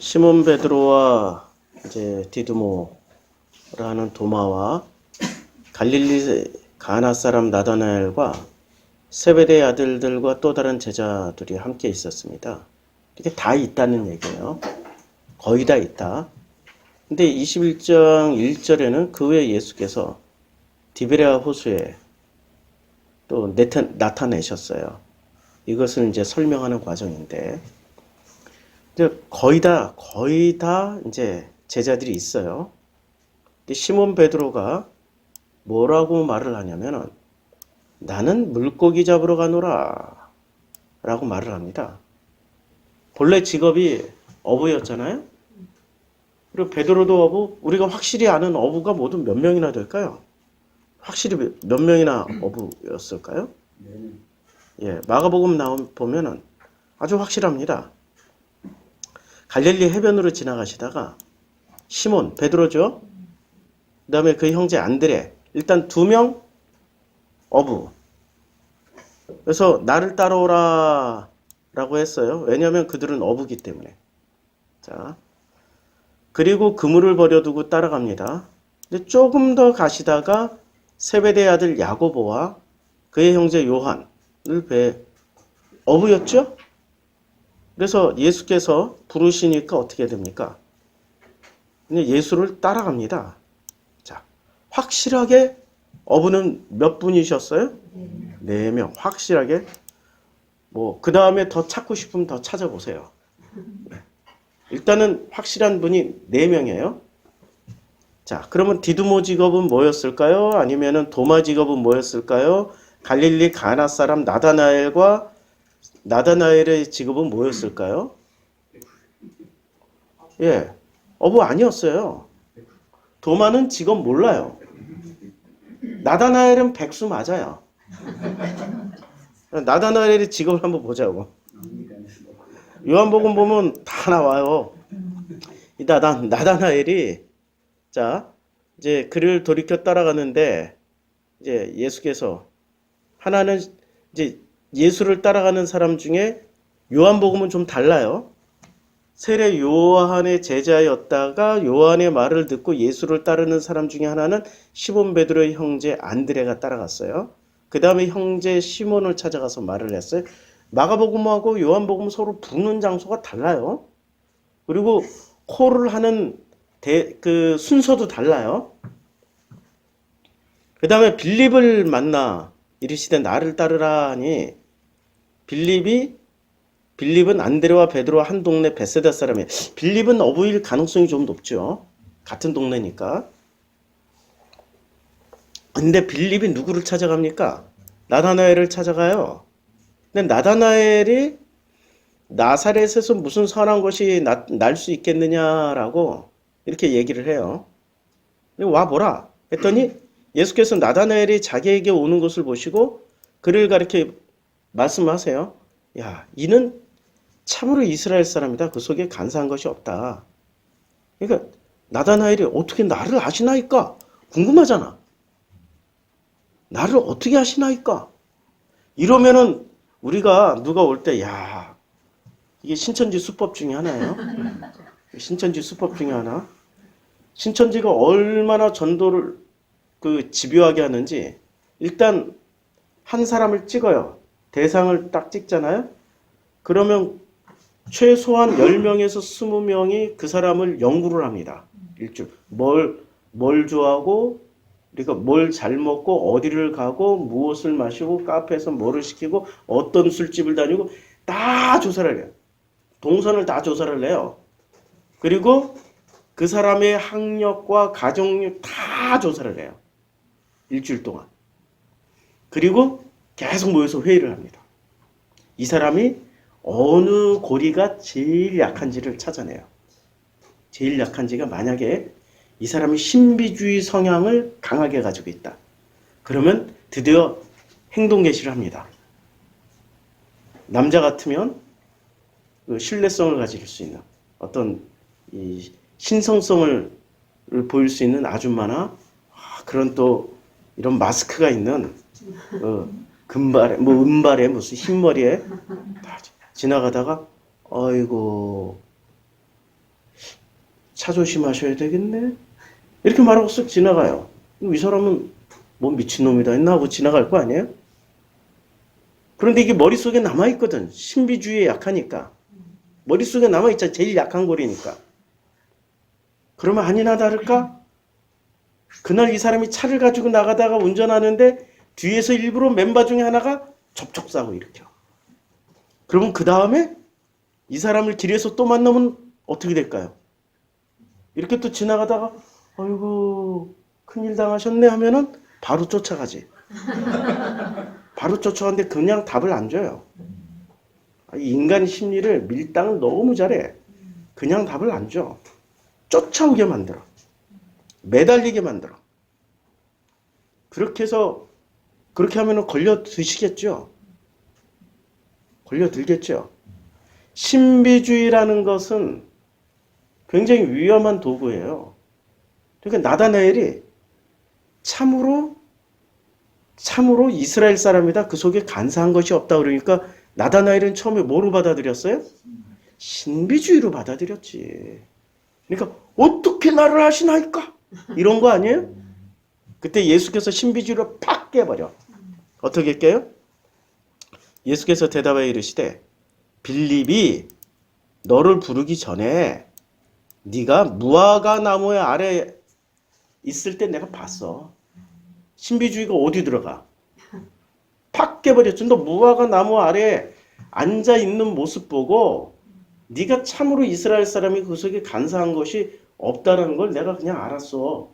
시몬 베드로와 이제 디두모라는 도마와 갈릴리 가나 사람 나다나엘과 세베대의 아들들과 또 다른 제자들이 함께 있었습니다. 이게 다 있다는 얘기예요. 거의 다 있다. 근데 21장 1절에는 그 후에 예수께서 디베랴 호수에 또 나타내셨어요. 이것을 이제 설명하는 과정인데, 이제 거의 다 이제 제자들이 있어요. 근데 시몬 베드로가 뭐라고 말을 하냐면은 나는 물고기 잡으러 가노라 라고 말을 합니다. 본래 직업이 어부였잖아요. 그리고 베드로도 어부, 우리가 확실히 아는 어부가 모두 몇 명이나 될까요? 확실히 몇 명이나 어부였을까요? 예, 마가복음 보면은 아주 확실합니다. 갈릴리 해변으로 지나가시다가 시몬, 베드로죠. 그 다음에 그 형제 안드레, 일단 2명 어부. 그래서 나를 따라오라 라고 했어요. 왜냐하면 그들은 어부기 때문에. 자, 그리고 그물을 버려두고 따라갑니다. 근데 조금 더 가시다가 세베대의 아들 야고보와 그의 형제 요한을 어부였죠? 그래서 예수께서 부르시니까 어떻게 됩니까? 예수를 따라갑니다. 자, 확실하게 어부는 몇 분이셨어요? 4명. 확실하게. 그 다음에 더 찾고 싶으면 더 찾아보세요. 일단은 확실한 분이 4명이에요. 자, 그러면 디두모 직업은 뭐였을까요? 아니면은 도마 직업은 뭐였을까요? 갈릴리 가나 사람 나다나엘의 직업은 뭐였을까요? 예, 어부 아니었어요. 도마는 직업 몰라요. 나다나엘은 백수 맞아요. 나다나엘의 직업을 한번 보자고. 요한복음 보면 다 나와요. 이 나다나엘이 자, 이제 그를 돌이켜 따라가는데 이제 예수께서 하나는 이제 예수를 따라가는 사람 중에 요한복음은 좀 달라요. 세례 요한의 제자였다가 요한의 말을 듣고 예수를 따르는 사람 중에 하나는 시몬 베드로의 형제 안드레가 따라갔어요. 그 다음에 형제 시몬을 찾아가서 말을 했어요. 마가복음하고 요한복음 서로 부르는 장소가 달라요. 그리고 콜을 하는 그 순서도 달라요. 그 다음에 빌립을 만나 이르시되 나를 따르라 하니 빌립은 안드레와 베드로와 한 동네 베세다 사람이에요. 빌립은 어부일 가능성이 좀 높죠. 같은 동네니까. 근데 빌립이 누구를 찾아갑니까? 나다나엘을 찾아가요. 근데 나다나엘이 나사렛에서 무슨 선한 것이 날 수 있겠느냐라고 이렇게 얘기를 해요. 와보라 했더니 예수께서 나다나엘이 자기에게 오는 것을 보시고 그를 가리켜 말씀하세요. 야, 이는 참으로 이스라엘 사람이다. 그 속에 간사한 것이 없다. 그러니까 나다나엘이 어떻게 나를 아시나이까? 궁금하잖아. 나를 어떻게 아시나이까? 이러면은 우리가 누가 올 때, 야, 이게 신천지 수법 중에 하나예요. 신천지 수법 중에 하나. 신천지가 얼마나 전도를 집요하게 하는지 일단 한 사람을 찍어요. 대상을 딱 찍잖아요. 그러면 최소한 10명에서 20명이 그 사람을 연구를 합니다. 일주일. 뭘 좋아하고, 그러니까 뭘 잘 먹고, 어디를 가고, 무엇을 마시고, 카페에서 뭐를 시키고, 어떤 술집을 다니고, 다 조사를 해요. 동선을 다 조사를 해요. 그리고 그 사람의 학력과 가정력 다 조사를 해요. 일주일 동안. 그리고 계속 모여서 회의를 합니다. 이 사람이 어느 고리가 제일 약한지를 찾아내요. 제일 약한지가 만약에 이 사람이 신비주의 성향을 강하게 가지고 있다. 그러면 드디어 행동 개시를 합니다. 남자 같으면 신뢰성을 가질 수 있는 어떤 이 신성성을 보일 수 있는 아줌마나 그런 또 이런 마스크가 있는 금발에 은발에 무슨 흰머리에 지나가다가 아이고 차 조심하셔야 되겠네. 이렇게 말하고 쓱 지나가요. 이 사람은 뭐 미친놈이다 했나 하고 지나갈 거 아니에요? 그런데 이게 머릿속에 남아있거든. 신비주의에 약하니까. 머릿속에 남아있잖아. 제일 약한 고리니까. 그러면 아니나 다를까? 그날 이 사람이 차를 가지고 나가다가 운전하는데 뒤에서 일부러 멤버 중에 하나가 접촉사고 일으켜. 그러면 그 다음에 이 사람을 길에서 또 만나면 어떻게 될까요? 이렇게 또 지나가다가 아이고 큰일 당하셨네 하면은 바로 쫓아가지. 바로 쫓아가는데 그냥 답을 안 줘요. 인간 심리를 밀당을 너무 잘해. 그냥 답을 안 줘. 쫓아오게 만들어. 매달리게 만들어. 그렇게 해서 그렇게 하면은 걸려 드시겠죠. 걸려 들겠죠. 신비주의라는 것은 굉장히 위험한 도구예요. 그러니까 나다나엘이 참으로 이스라엘 사람이다. 그 속에 간사한 것이 없다. 그러니까 나다나엘은 처음에 뭐로 받아들였어요? 신비주의로 받아들였지. 그러니까 어떻게 나를 아시나이까? 이런 거 아니에요? 그때 예수께서 신비주의로 팍 깨버려. 어떻게 깨요? 예수께서 대답하여 이르시되 빌립이 너를 부르기 전에 네가 무화과 나무의 아래 있을 때 내가 봤어. 신비주의가 어디 들어가? 팍 깨버렸죠. 너 무화과 나무 아래에 앉아 있는 모습 보고 네가 참으로 이스라엘 사람이 그 속에 간사한 것이 없다라는 걸 내가 그냥 알았어.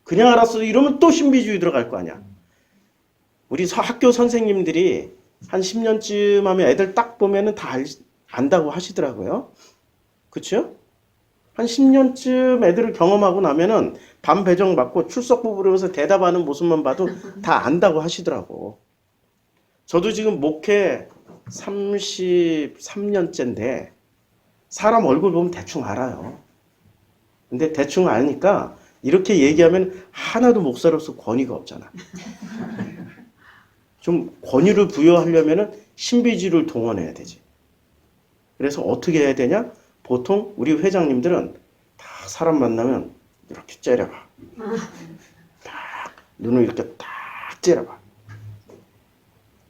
그냥 알았어. 이러면 또 신비주의 들어갈 거 아니야. 우리 학교 선생님들이 한 10년쯤 하면 애들 딱 보면은 다 안다고 하시더라고요. 그쵸? 한 10년쯤 애들을 경험하고 나면은 반 배정 받고 출석부 부르면서 대답하는 모습만 봐도 다 안다고 하시더라고. 저도 지금 목회 33년째인데 사람 얼굴 보면 대충 알아요. 근데 대충 아니까 이렇게 얘기하면 하나도 목사로서 권위가 없잖아. 좀 권위를 부여하려면 신비주의를 동원해야 되지. 그래서 어떻게 해야 되냐? 보통 우리 회장님들은 다 사람 만나면 이렇게 째려봐. 딱 눈을 이렇게 딱 째려봐.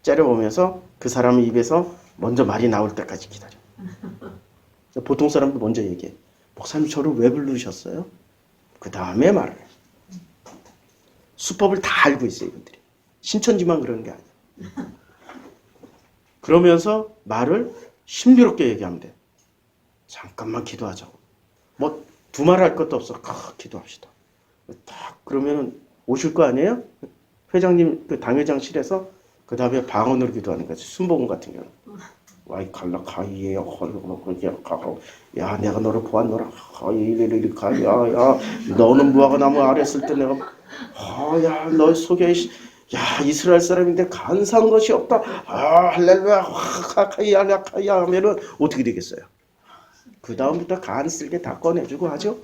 째려보면서 그 사람 입에서 먼저 말이 나올 때까지 기다려. 보통 사람도 먼저 얘기해. 목사님 저를 왜 부르셨어요? 그 다음에 말을 해. 수법을 다 알고 있어요, 이분들이. 신천지만 그러는 게 아니야. 그러면서 말을 신비롭게 얘기하면 돼. 잠깐만 기도하자고. 뭐 두말할 것도 없어. 기도합시다. 딱 그러면은 오실 거 아니에요? 회장님 그 당회장실에서 그 다음에 방언으로 기도하는 거지. 순복음 같은 경우는. 와이 갈라 가이에 야 내가 너를 보았노라. 야 너는 무화과 나무 아래 있을 때 내가 야 너 속에 야 이스라엘 사람인데 간사한 것이 없다. 할렐루야 카이야 하면은 어떻게 되겠어요? 그 다음부터 간 쓸게 다 꺼내주고 하죠.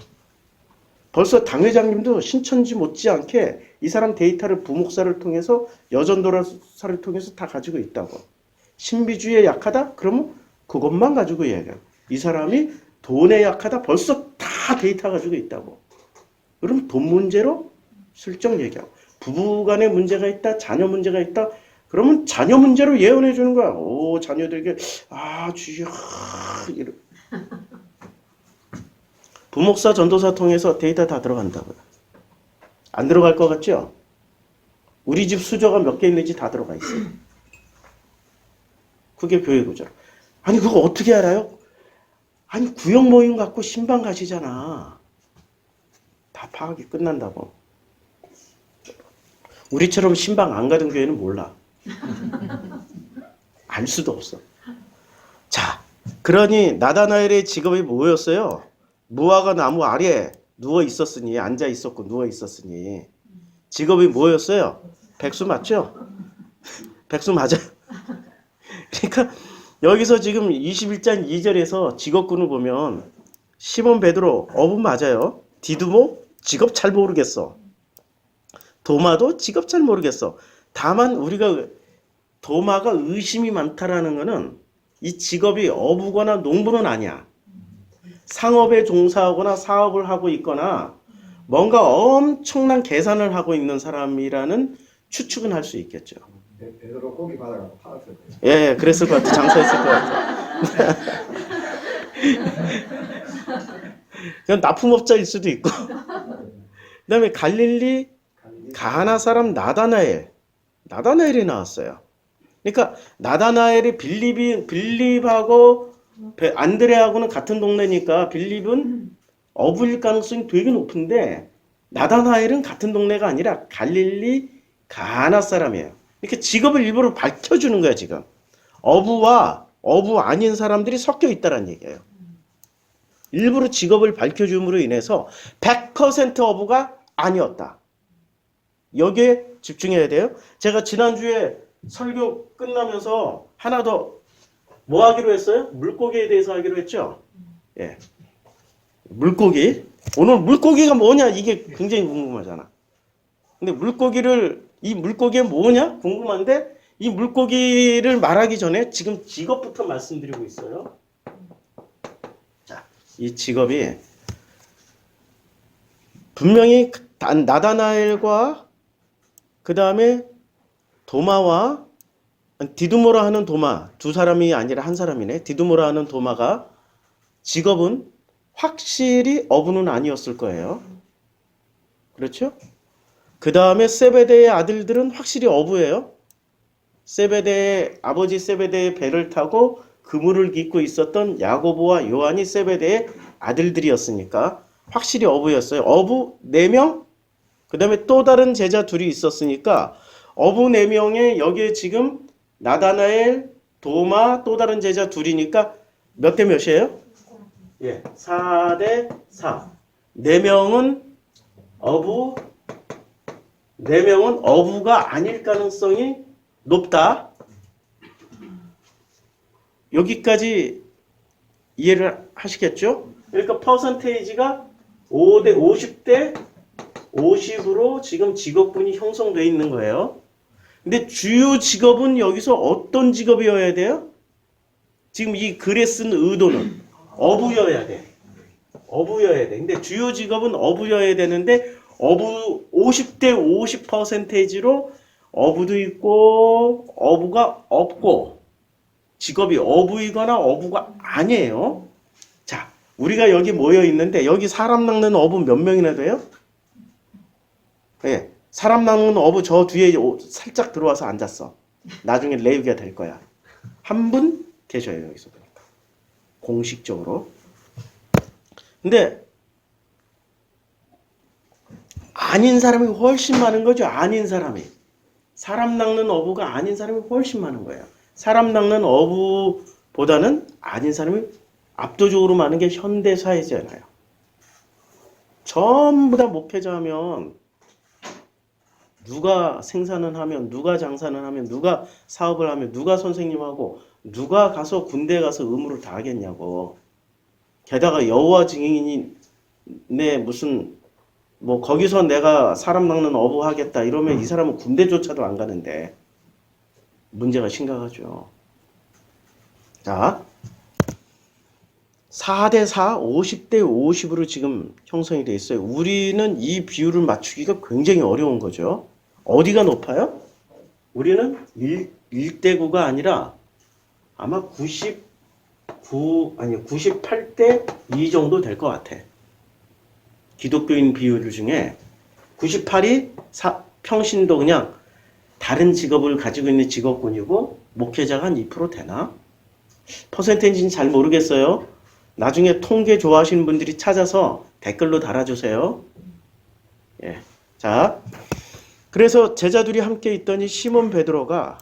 벌써 당회장님도 신천지 못지않게 이 사람 데이터를 부목사를 통해서 여전도라사를 통해서 다 가지고 있다고. 신비주의에 약하다? 그러면 그것만 가지고 얘기해요. 이 사람이 돈에 약하다? 벌써 다 데이터 가지고 있다고. 그럼 돈 문제로 슬쩍 얘기하고. 부부간에 문제가 있다, 자녀 문제가 있다. 그러면 자녀 문제로 예언해 주는 거야. 오, 자녀들에게 주여 이러. 부목사 전도사 통해서 데이터 다 들어간다고요. 안 들어갈 것 같죠? 우리 집 수저가 몇 개 있는지 다 들어가 있어요. 그게 교회 구조. 아니 그거 어떻게 알아요? 아니 구역 모임 갖고 신방 가시잖아. 다 파악이 끝난다고. 우리처럼 신방 안 가던 교회는 몰라. 알 수도 없어. 자, 그러니 나다나엘의 직업이 뭐였어요? 무화과 나무 아래에 누워 있었으니, 앉아 있었고 누워 있었으니 직업이 뭐였어요? 백수 맞죠? 백수 맞아요. 그러니까 여기서 지금 21장 2절에서 직업군을 보면 시몬 베드로 어분 맞아요. 디두모 직업 잘 모르겠어. 도마도 직업 잘 모르겠어. 다만 우리가 도마가 의심이 많다라는 거는 이 직업이 어부거나 농부는 아니야. 상업에 종사하거나 사업을 하고 있거나 뭔가 엄청난 계산을 하고 있는 사람이라는 추측은 할 수 있겠죠. 베드로 고기 받아가고 팔았을 거예요. 예, 그랬을 것 같아. 장사했을 것 같아. 그냥 납품업자일 수도 있고. 그다음에 갈릴리 가나 사람 나다나엘이 나왔어요. 그러니까 나다나엘이 빌립하고 안드레하고는 같은 동네니까 빌립은 어부일 가능성이 되게 높은데 나다나엘은 같은 동네가 아니라 갈릴리 가나 사람이에요. 이렇게 직업을 일부러 밝혀주는 거야 지금. 어부와 어부 아닌 사람들이 섞여 있다는 얘기예요. 일부러 직업을 밝혀줌으로 인해서 100% 어부가 아니었다. 여기에 집중해야 돼요. 제가 지난주에 설교 끝나면서 하나 더 뭐 하기로 했어요? 물고기에 대해서 하기로 했죠? 예. 물고기. 오늘 물고기가 뭐냐? 이게 굉장히 궁금하잖아. 근데 이 물고기가 뭐냐? 궁금한데 이 물고기를 말하기 전에 지금 직업부터 말씀드리고 있어요. 자, 이 직업이 분명히 나다나엘과 그 다음에 도마와 디두모라 하는 도마 두 사람이 아니라 한 사람이네. 디두모라 하는 도마가 직업은 확실히 어부는 아니었을 거예요. 그렇죠? 그 다음에 세베대의 아들들은 확실히 어부예요. 아버지 세베대의 배를 타고 그물을 깃고 있었던 야고보와 요한이 세베대의 아들들이었으니까 확실히 어부였어요. 어부 4명, 그 다음에 또 다른 제자 둘이 있었으니까 어부 4명에 여기에 지금 나다나엘, 도마, 또 다른 제자 둘이니까 몇 대 몇이에요? 예, 4대 4. 4명은 어부가 아닐 가능성이 높다. 여기까지 이해를 하시겠죠? 그러니까 퍼센테이지가 50대 50으로 지금 직업군이 형성되어 있는 거예요. 근데 주요 직업은 여기서 어떤 직업이어야 돼요? 지금 이 글에 쓴 의도는 어부여야 돼. 근데 주요 직업은 어부여야 되는데 어부 50대 50%로 어부도 있고 어부가 없고 직업이 어부이거나 어부가 아니에요. 자, 우리가 여기 모여 있는데 여기 사람 낚는 어부 몇 명이나 돼요? 네, 사람 낚는 어부 저 뒤에 살짝 들어와서 앉았어. 나중에 레위가 될 거야. 한 분 계셔요 여기서 보니까 공식적으로. 근데 아닌 사람이 훨씬 많은 거죠. 아닌 사람이. 사람 낚는 어부가 아닌 사람이 훨씬 많은 거예요. 사람 낚는 어부보다는 아닌 사람이 압도적으로 많은 게 현대 사회잖아요. 전부 다 목회자 하면 누가 생산을 하면, 누가 장사를 하면, 누가 사업을 하면, 누가 선생님하고, 누가 가서 군대에 가서 의무를 다 하겠냐고. 게다가 여호와 증인이 무슨 뭐 거기서 내가 사람 낚는 어부 하겠다 이러면 이 사람은 군대조차도 안 가는데 문제가 심각하죠. 자, 4대 4, 50대 50으로 지금 형성이 돼 있어요. 우리는 이 비율을 맞추기가 굉장히 어려운 거죠. 어디가 높아요? 우리는 1대 9가 아니라 아마 98대 2 정도 될 것 같아. 기독교인 비율 중에 98이 평신도 그냥 다른 직업을 가지고 있는 직업군이고 목회자가 한 2% 되나? 퍼센테이지는 잘 모르겠어요. 나중에 통계 좋아하시는 분들이 찾아서 댓글로 달아주세요. 예. 자, 그래서 제자들이 함께 있더니 시몬 베드로가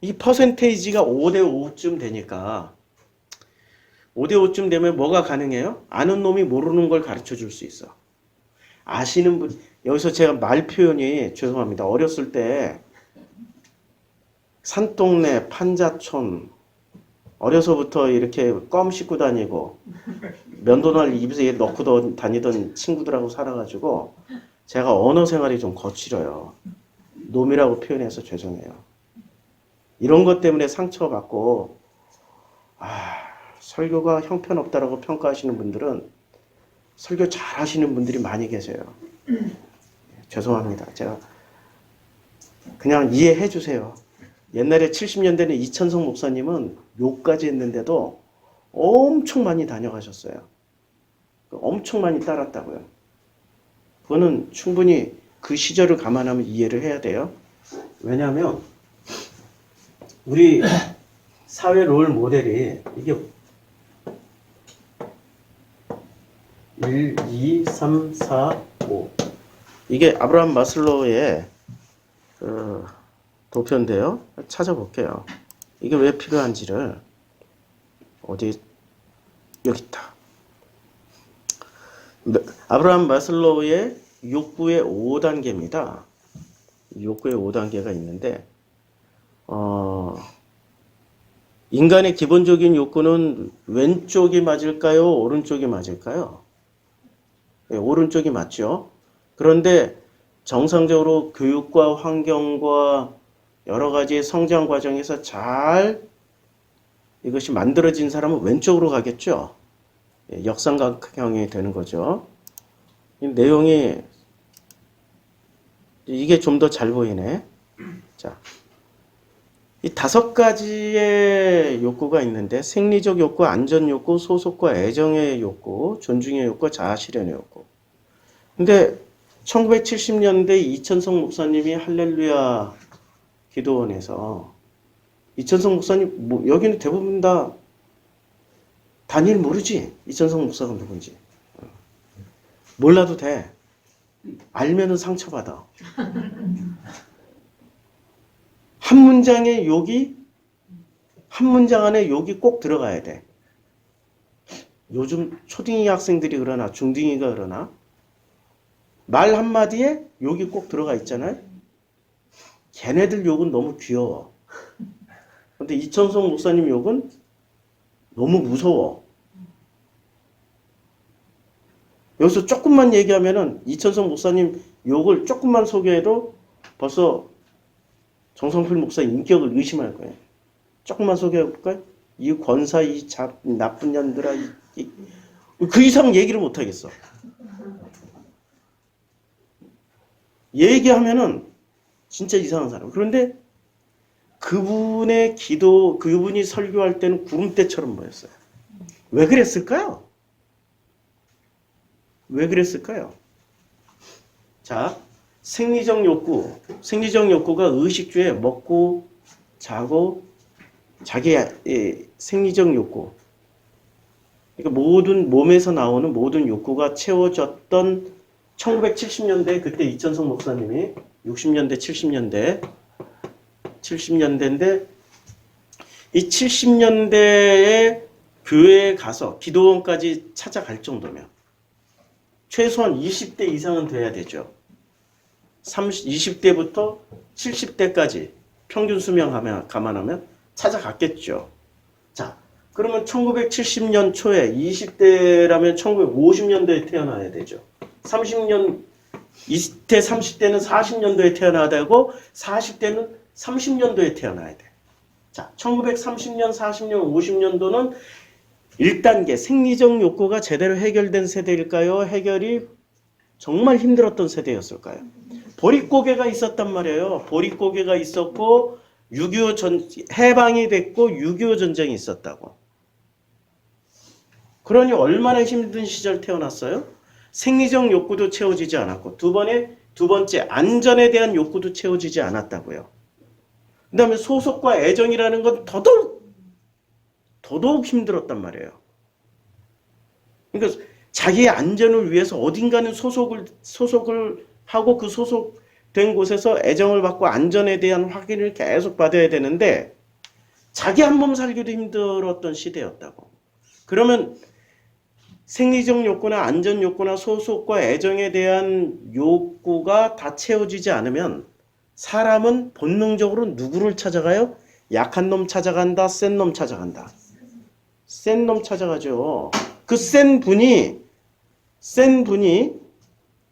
이 퍼센테이지가 5대 5쯤 되니까 5대 5쯤 되면 뭐가 가능해요? 아는 놈이 모르는 걸 가르쳐 줄 수 있어. 아시는 분, 여기서 제가 말 표현이 죄송합니다. 어렸을 때 산동네, 판자촌, 어려서부터 이렇게 껌 씹고 다니고 면도날 입에 넣고 다니던 친구들하고 살아가지고 제가 언어 생활이 좀 거칠어요. 놈이라고 표현해서 죄송해요. 이런 것 때문에 상처받고 설교가 형편없다라고 평가하시는 분들은 설교 잘 하시는 분들이 많이 계세요. 죄송합니다. 제가 그냥 이해해 주세요. 옛날에 70년대는 이천성 목사님은 욕까지 했는데도 엄청 많이 다녀가셨어요. 엄청 많이 따랐다고요. 그거는 충분히 그 시절을 감안하면 이해를 해야 돼요. 왜냐하면 우리 사회 롤 모델이 이게 1, 2, 3, 4, 5 이게 아브라함 마슬로우의 도표인데요. 찾아볼게요. 이게 왜 필요한지를 어디 여기 있다. 아브라함 마슬로우의 욕구의 5단계입니다. 욕구의 5단계가 있는데 인간의 기본적인 욕구는 왼쪽이 맞을까요? 오른쪽이 맞을까요? 네, 오른쪽이 맞죠. 그런데 정상적으로 교육과 환경과 여러 가지 성장 과정에서 잘 이것이 만들어진 사람은 왼쪽으로 가겠죠. 예, 역삼각형이 되는 거죠. 이 내용이 이게 좀 더 잘 보이네. 자, 이 5가지의 욕구가 있는데 생리적 욕구, 안전 욕구, 소속과 애정의 욕구, 존중의 욕구, 자아실현의 욕구. 근데 1970년대 이천성 목사님이 할렐루야 기도원에서 이천성 목사님 여기는 대부분 다 단일 모르지? 이천성 목사가 누군지. 몰라도 돼. 알면은 상처받아. 한 문장의 욕이 한 문장 안에 욕이 꼭 들어가야 돼. 요즘 초딩이 학생들이 그러나 중딩이가 그러나 말 한마디에 욕이 꼭 들어가 있잖아요. 걔네들 욕은 너무 귀여워. 근데 이천성 목사님 욕은 너무 무서워. 여기서 조금만 얘기하면은 이천성 목사님 욕을 조금만 소개해도 벌써 정성필 목사 인격을 의심할 거예요. 조금만 소개해볼까요? 이 권사, 나쁜 년들아, 그 이상 얘기를 못 하겠어. 얘기하면은 진짜 이상한 사람. 그런데 그분의 기도, 그분이 설교할 때는 구름대처럼 보였어요. 왜 그랬을까요? 왜 그랬을까요? 자, 생리적 욕구. 생리적 욕구가 의식주에 먹고, 자고, 자기의 생리적 욕구. 그러니까 모든 몸에서 나오는 모든 욕구가 채워졌던 1970년대, 그때 이천성 목사님이 60년대, 70년대인데, 이 70년대에 교회에 가서 기도원까지 찾아갈 정도면 최소한 20대 이상은 돼야 되죠. 20대부터 70대까지 평균 수명 감안하면 찾아갔겠죠. 자, 그러면 1970년 초에 20대라면 1950년도에 태어나야 되죠. 30년, 20대, 30대는 40년도에 태어나야 되고 40대는 30년도에 태어나야 돼. 자, 1930년, 40년, 50년도는 1단계 생리적 욕구가 제대로 해결된 세대일까요? 해결이 정말 힘들었던 세대였을까요? 보릿고개가 있었단 말이에요. 보릿고개가 있었고 6.25 해방이 됐고 6.25 전쟁이 있었다고. 그러니 얼마나 힘든 시절 태어났어요? 생리적 욕구도 채워지지 않았고 두 번째 안전에 대한 욕구도 채워지지 않았다고요. 그 다음에 소속과 애정이라는 건 더더욱 힘들었단 말이에요. 그러니까 자기의 안전을 위해서 어딘가는 소속을 하고 그 소속된 곳에서 애정을 받고 안전에 대한 확인을 계속 받아야 되는데 자기 한 몸 살기도 힘들었던 시대였다고. 그러면 생리적 욕구나 안전 욕구나 소속과 애정에 대한 욕구가 다 채워지지 않으면 사람은 본능적으로 누구를 찾아가요? 약한 놈 찾아간다, 센 놈 찾아간다. 센 놈 찾아가죠. 그 센 분이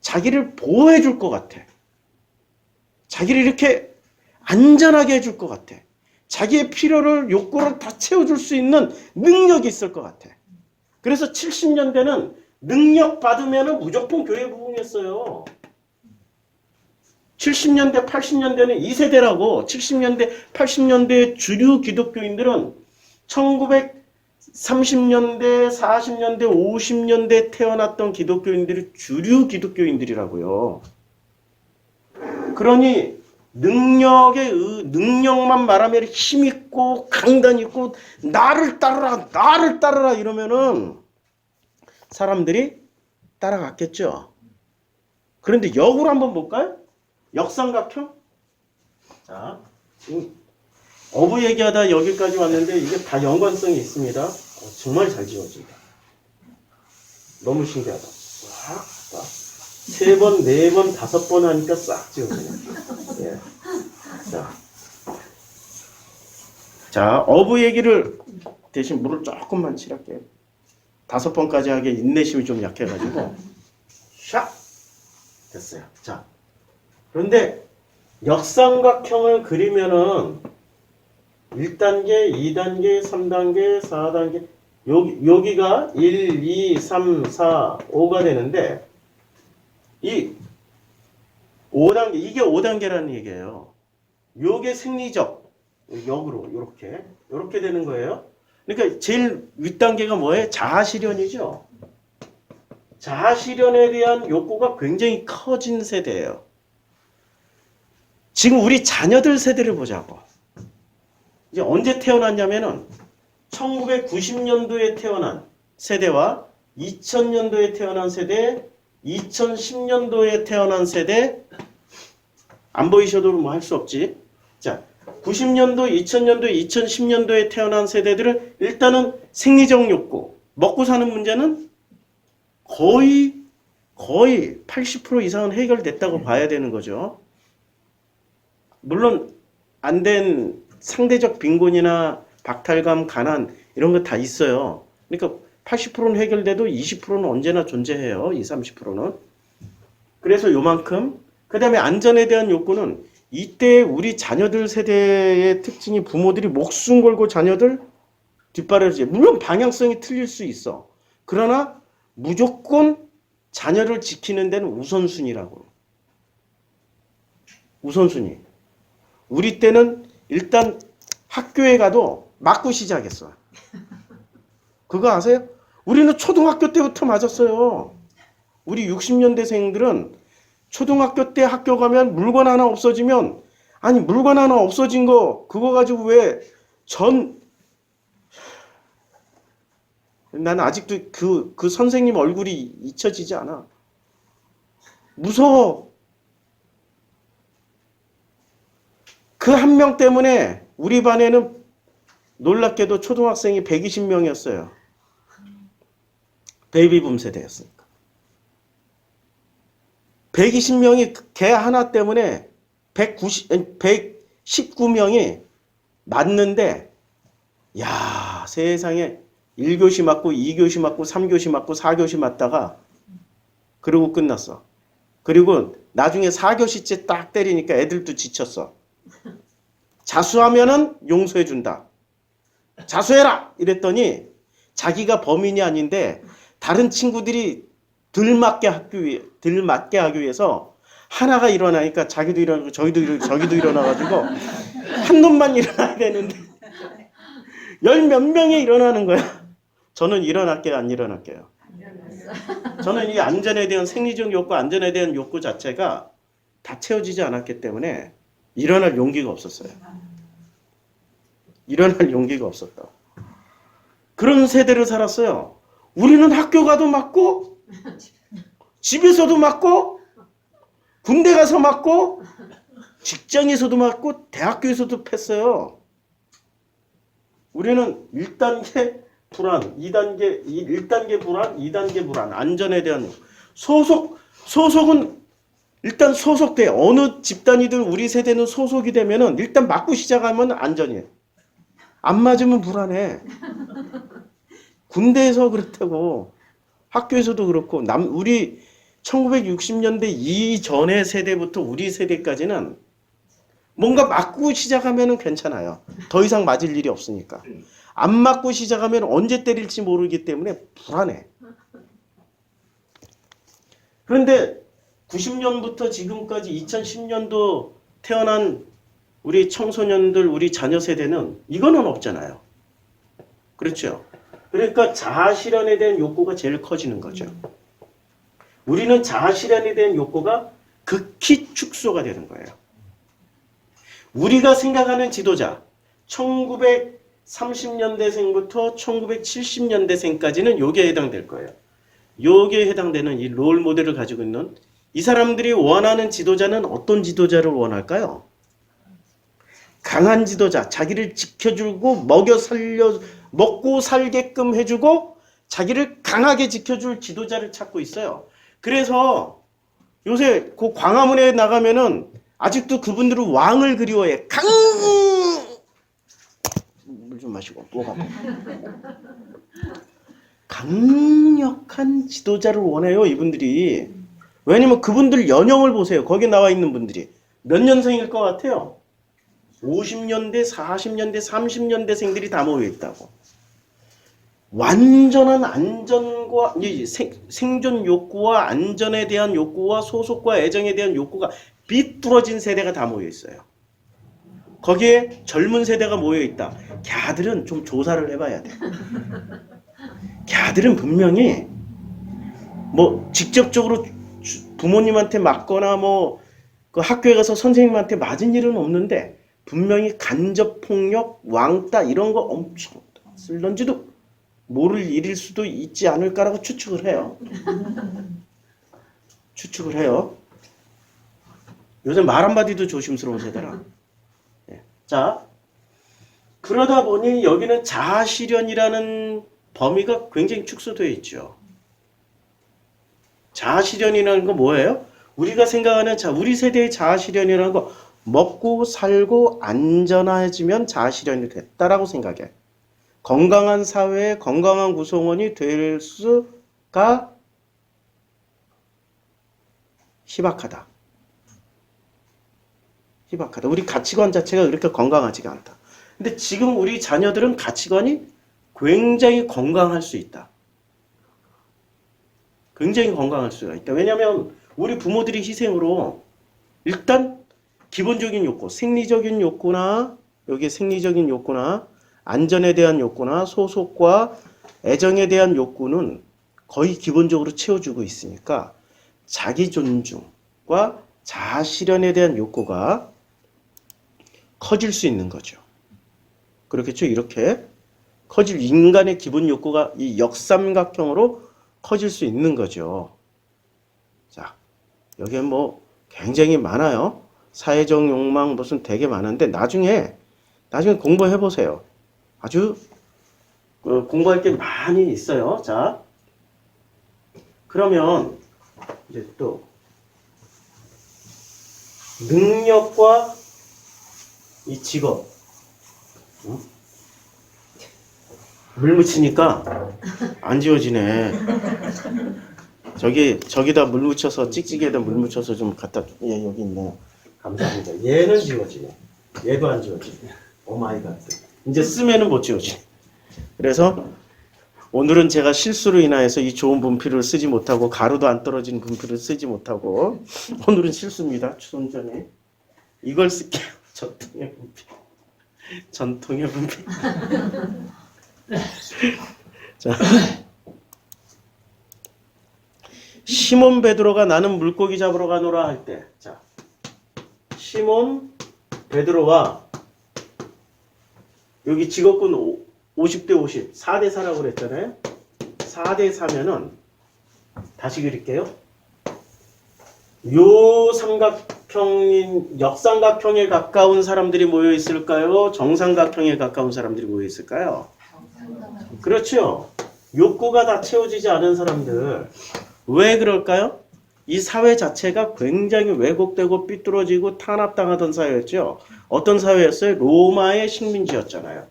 자기를 보호해 줄 것 같아. 자기를 이렇게 안전하게 해줄 것 같아. 자기의 필요를, 욕구를 다 채워줄 수 있는 능력이 있을 것 같아. 그래서 70년대는 능력 받으면 무조건 교회 부흥했어요. 70년대, 80년대는 2세대라고. 70년대, 80년대 주류 기독교인들은 1930년대, 40년대, 50년대 태어났던 기독교인들이 주류 기독교인들이라고요. 그러니 능력만 말하면 힘있고 강단 있고 나를 따르라 이러면은 사람들이 따라갔겠죠. 그런데 역으로 한번 볼까요? 역삼각형? 자, 어부 얘기하다 여기까지 왔는데 이게 다 연관성이 있습니다. 정말 잘 지워진다. 너무 신기하다. 싹. 3번, 4번, 5번 하니까 싹 지워지네. 예. 자, 어부 얘기를 대신 물을 조금만 칠할게요. 5번까지 하기에 인내심이 좀 약해가지고 샥 됐어요. 자, 그런데 역삼각형을 그리면은 1단계, 2단계, 3단계, 4단계 여기가 1, 2, 3, 4, 5가 되는데 이 5단계, 이게 5단계라는 얘기예요. 요게 생리적 역으로 이렇게 되는 거예요. 그러니까 제일 윗단계가 뭐예요? 자아실현이죠. 자아실현에 대한 욕구가 굉장히 커진 세대예요. 지금 우리 자녀들 세대를 보자고. 이제 언제 태어났냐면은 1990년도에 태어난 세대와 2000년도에 태어난 세대, 2010년도에 태어난 세대, 안 보이셔도 뭐 할 수 없지. 자, 90년도, 2000년도, 2010년도에 태어난 세대들은 일단은 생리적 욕구, 먹고 사는 문제는 거의 80% 이상은 해결됐다고 봐야 되는 거죠. 물론 안 된 상대적 빈곤이나 박탈감, 가난 이런 거 다 있어요. 그러니까 80%는 해결돼도 20%는 언제나 존재해요. 20, 30%는. 그래서 요만큼. 그 다음에 안전에 대한 욕구는 이때 우리 자녀들 세대의 특징이 부모들이 목숨 걸고 자녀들 뒷발을 지. 물론 방향성이 틀릴 수 있어. 그러나 무조건 자녀를 지키는 데는 우선순위라고. 우선순위. 우리 때는 일단 학교에 가도 맞고 시작했어. 그거 아세요? 우리는 초등학교 때부터 맞았어요. 우리 60년대생들은 초등학교 때 학교 가면 물건 하나 없어지면, 아니 물건 하나 없어진 거 그거 가지고 왜 나는 아직도 그 선생님 얼굴이 잊혀지지 않아. 무서워. 그 한 명 때문에 우리 반에는 놀랍게도 초등학생이 120명이었어요. 베이비붐 세대였으니까. 120명이 걔 하나 때문에 119명이 맞는데, 야, 세상에 1교시 맞고 2교시 맞고 3교시 맞고 4교시 맞다가 그러고 끝났어. 그리고 나중에 4교시째 딱 때리니까 애들도 지쳤어. 자수하면은 용서해준다. 자수해라! 이랬더니 자기가 범인이 아닌데 다른 친구들이 덜 맞게 하기 위해서 하나가 일어나니까 자기도 일어나고 저기도 일어나가지고 한 놈만 일어나야 되는데 10몇 명이 일어나는 거야. 저는 일어날게요, 안 일어날게요? 저는 이 안전에 대한 생리적 욕구, 안전에 대한 욕구 자체가 다 채워지지 않았기 때문에 일어날 용기가 없었어요. 일어날 용기가 없었다. 그런 세대를 살았어요. 우리는 학교 가도 맞고, 집에서도 맞고, 군대 가서 맞고, 직장에서도 맞고, 대학교에서도 팼어요. 우리는 1단계 불안, 1단계 불안, 2단계 불안, 안전에 대한 소속은 일단 소속돼. 어느 집단이든 우리 세대는 소속이 되면은 일단 맞고 시작하면 안전이에요. 안 맞으면 불안해. 군대에서 그렇다고, 학교에서도 그렇고, 우리 1960년대 이전의 세대부터 우리 세대까지는 뭔가 맞고 시작하면은 괜찮아요. 더 이상 맞을 일이 없으니까. 안 맞고 시작하면 언제 때릴지 모르기 때문에 불안해. 그런데 90년부터 지금까지 2010년도 태어난 우리 청소년들, 우리 자녀 세대는 이거는 없잖아요. 그렇죠? 그러니까 자아 실현에 대한 욕구가 제일 커지는 거죠. 우리는 자아 실현에 대한 욕구가 극히 축소가 되는 거예요. 우리가 생각하는 지도자, 1930년대생부터 1970년대생까지는 요게 해당될 거예요. 요게 해당되는 이 롤 모델을 가지고 있는 이 사람들이 원하는 지도자는 어떤 지도자를 원할까요? 강한 지도자, 자기를 지켜주고 먹고 살게끔 해주고 자기를 강하게 지켜줄 지도자를 찾고 있어요. 그래서 요새 그 광화문에 나가면은 아직도 그분들은 왕을 그리워해. 물 좀 마시고 목 아파. 강력한 지도자를 원해요, 이분들이. 왜냐면 그분들 연령을 보세요. 거기 나와 있는 분들이 몇 년생일 것 같아요? 50년대, 40년대, 30년대생들이 다 모여 있다고. 완전한 안전과 생존 욕구와 안전에 대한 욕구와 소속과 애정에 대한 욕구가 비뚤어진 세대가 다 모여 있어요. 거기에 젊은 세대가 모여 있다. 걔들은 좀 조사를 해봐야 돼. 걔들은 분명히 뭐 직접적으로 부모님한테 맞거나 뭐 그 학교에 가서 선생님한테 맞은 일은 없는데 분명히 간접 폭력, 왕따 이런 거 엄청 쓸런지도 모를 일일 수도 있지 않을까라고 추측을 해요. 추측을 해요. 요새 말 한마디도 조심스러운 세대라. 자, 그러다 보니 여기는 자아 실현이라는 범위가 굉장히 축소되어 있죠. 자아 실현이라는 건 뭐예요? 우리가 생각하는 우리 세대의 자아 실현이라는 거 먹고 살고 안전해지면 자아 실현이 됐다라고 생각해. 건강한 사회의 건강한 구성원이 될 수가 희박하다. 희박하다. 우리 가치관 자체가 그렇게 건강하지가 않다. 근데 지금 우리 자녀들은 가치관이 굉장히 건강할 수 있다. 굉장히 건강할 수가 있다. 왜냐하면 우리 부모들이 희생으로 일단 기본적인 욕구, 생리적인 욕구나 여기 생리적인 욕구나 안전에 대한 욕구나 소속과 애정에 대한 욕구는 거의 기본적으로 채워주고 있으니까 자기 존중과 자아 실현에 대한 욕구가 커질 수 있는 거죠. 그렇겠죠? 이렇게 커질 인간의 기본 욕구가 이 역삼각형으로 커질 수 있는 거죠. 자, 여기에 뭐 굉장히 많아요. 사회적 욕망 무슨 되게 많은데 나중에 공부해 보세요. 아주 공부할 게 많이 있어요. 자, 그러면 이제 또 능력과 이 직업. 물 묻히니까 안 지워지네. 저기다 물 묻혀서 찍찍이에다 물 묻혀서 좀 갖다 예, 여기 있네요. 감사합니다. 얘는 지워지네. 얘도 안 지워지네. 오 마이 갓. 이제 쓰면은 못 지워지네. 그래서 오늘은 제가 실수로 인하여서 이 좋은 분필을 쓰지 못하고 가루도 안 떨어진 분필을 쓰지 못하고 오늘은 실수입니다. 좀 전에 이걸 쓸게요. 전통의 분필. 전통의 분필. 자, 시몬 베드로가 나는 물고기 잡으러 가노라 할 때, 자, 시몬 베드로와 여기 직업군 50대 50, 4대 4라고 그랬잖아요. 4대 4면은 다시 그릴게요. 요 삼각형인 역삼각형에 가까운 사람들이 모여 있을까요? 정삼각형에 가까운 사람들이 모여 있을까요? 그렇죠. 욕구가 다 채워지지 않은 사람들. 왜 그럴까요? 이 사회 자체가 굉장히 왜곡되고 삐뚤어지고 탄압당하던 사회였죠. 어떤 사회였어요? 로마의 식민지였잖아요.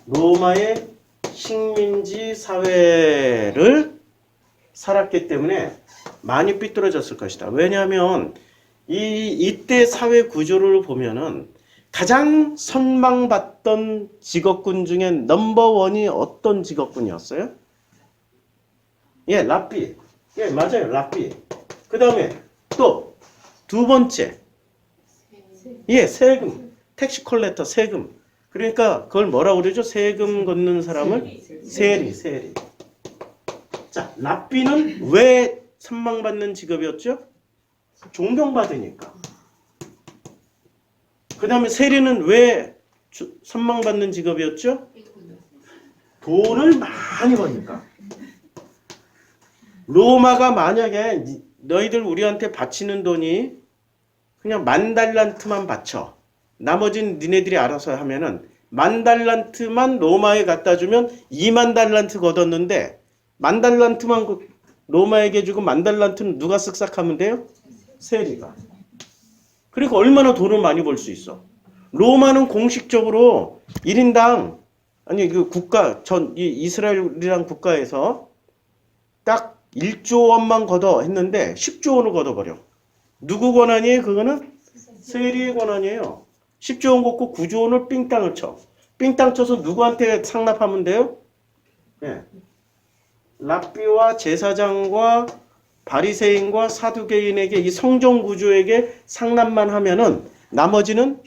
로마의 식민지 사회를 살았기 때문에 많이 삐뚤어졌을 것이다. 왜냐하면 이때 사회 구조를 보면은 가장 선망받던 직업군 중에 넘버원이 어떤 직업군이었어요? 예, 랍비. 예, 맞아요. 랍비. 그 다음에 또 두 번째. 예, 세금. 택시 컬렉터, 세금. 그러니까 그걸 뭐라고 그러죠? 세금 걷는 사람을? 세리. 자, 랍비는 왜 선망받는 직업이었죠? 존경받으니까. 그 다음에 세리는 왜 선망받는 직업이었죠? 돈을 많이 버니까. 로마가 만약에 너희들 우리한테 바치는 돈이 그냥 10,000달란트만 바쳐. 나머지는 니네들이 알아서 하면은 10,000달란트만 로마에 갖다 주면 20,000달란트 걷었는데 10,000달란트만 로마에게 주고 10,000달란트는 누가 쓱싹하면 돼요? 세리가. 그러니까 얼마나 돈을 많이 벌 수 있어. 로마는 공식적으로 1인당 아니 그 국가 이 이스라엘이란 국가에서 딱 1조 원만 걷어 했는데 10조 원을 걷어버려. 누구 권한이에요? 그거는 세리의 권한이에요. 10조 원 걷고 9조 원을 삥땅을 쳐. 삥땅 쳐서 누구한테 상납하면 돼요? 네. 랍비와 제사장과 바리새인과 사두개인에게 이 성전 구조에게 상납만 하면은 나머지는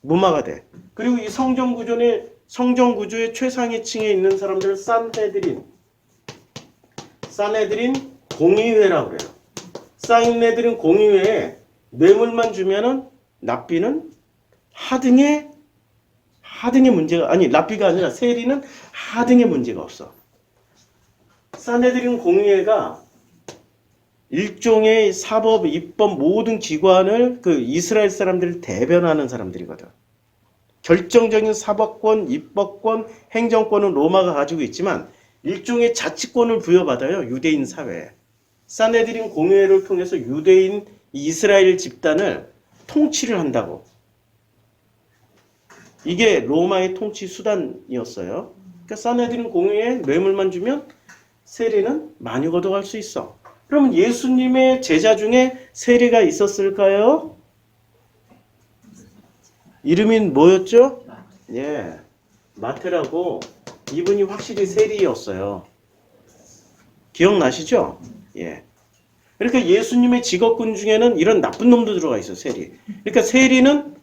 무마가 돼. 그리고 이 성전 구조의 최상위층에 있는 사람들을 산헤드린 공의회라고 그래요. 산헤드린 공의회에 뇌물만 주면은 랍비는 하등의 문제가 아니 랍비가 아니라 세리는 하등의 문제가 없어. 산헤드린 공의회가 일종의 사법, 입법 모든 기관을 그 이스라엘 사람들을 대변하는 사람들이거든. 결정적인 사법권, 입법권, 행정권은 로마가 가지고 있지만 일종의 자치권을 부여받아요. 유대인 사회에. 산헤드린 공회를 통해서 유대인 이스라엘 집단을 통치를 한다고. 이게 로마의 통치 수단이었어요. 그러니까 산헤드린 공회에 뇌물만 주면 세리는 많이 걷어갈 수 있어. 그러면 예수님의 제자 중에 세리가 있었을까요? 이름이 뭐였죠? 예, 마태라고. 이분이 확실히 세리였어요. 기억나시죠? 예. 그러니까 예수님의 직업군 중에는 이런 나쁜 놈도 들어가 있어요, 세리. 그러니까 세리는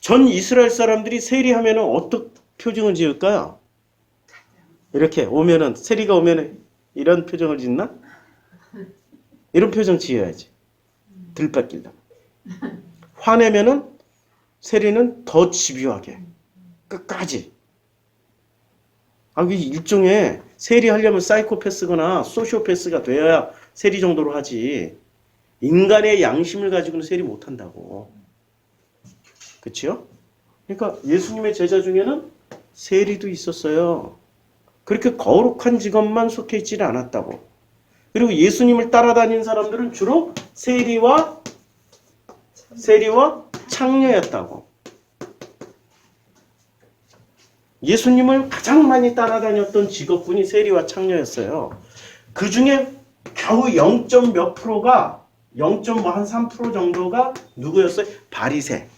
전 이스라엘 사람들이 세리하면은 어떤 표정을 지을까요? 이렇게 오면은, 세리가 오면은 이런 표정을 짓나? 이런 표정 지어야지. 들뺏길다. 화내면은 세리는 더 집요하게. 끝까지. 이게 일종의 세리하려면 사이코패스거나 소시오패스가 돼야 세리 정도로 하지. 인간의 양심을 가지고는 세리 못한다고. 그치요? 그러니까 예수님의 제자 중에는 세리도 있었어요. 그렇게 거룩한 직업만 속해 있지는 않았다고. 그리고 예수님을 따라다닌 사람들은 주로 세리와 창녀였다고. 예수님을 가장 많이 따라다녔던 직업군이 세리와 창녀였어요. 그 중에 겨우 0. 몇 프로가 0.3% 정도가 누구였어요? 바리새.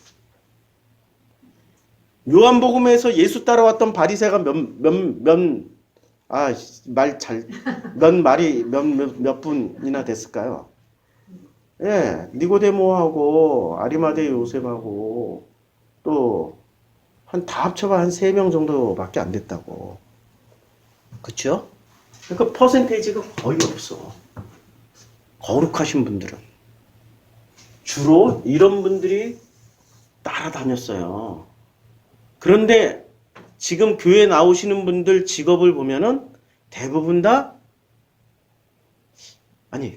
요한복음에서 예수 따라왔던 바리새가 몇 분이나 됐을까요? 예, 니고데모하고 아리마대 요셉하고 또 다 합쳐봐 한 3명 정도밖에 안 됐다고. 그쵸? 그러니까 퍼센테이지가 거의 없어. 거룩하신 분들은. 주로 이런 분들이 따라다녔어요. 그런데 지금 교회 나오시는 분들 직업을 보면은 대부분 다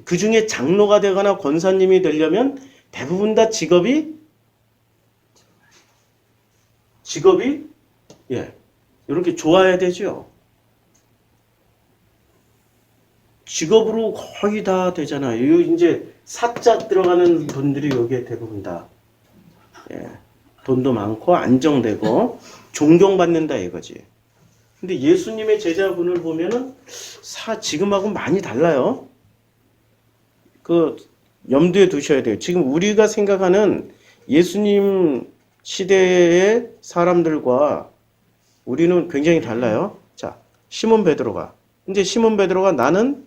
그 중에 장로가 되거나 권사님이 되려면 대부분 다 직업이 이렇게 좋아야 되죠. 직업으로 거의 다 되잖아요. 이제 사자 들어가는 분들이 여기에 대부분 다 돈도 많고 안정되고 존경받는다 이거지. 근데 예수님의 제자분을 보면은 지금하고 많이 달라요. 염두에 두셔야 돼요. 지금 우리가 생각하는 예수님 시대의 사람들과 우리는 굉장히 달라요. 자, 시몬 베드로가. 이제 시몬 베드로가 나는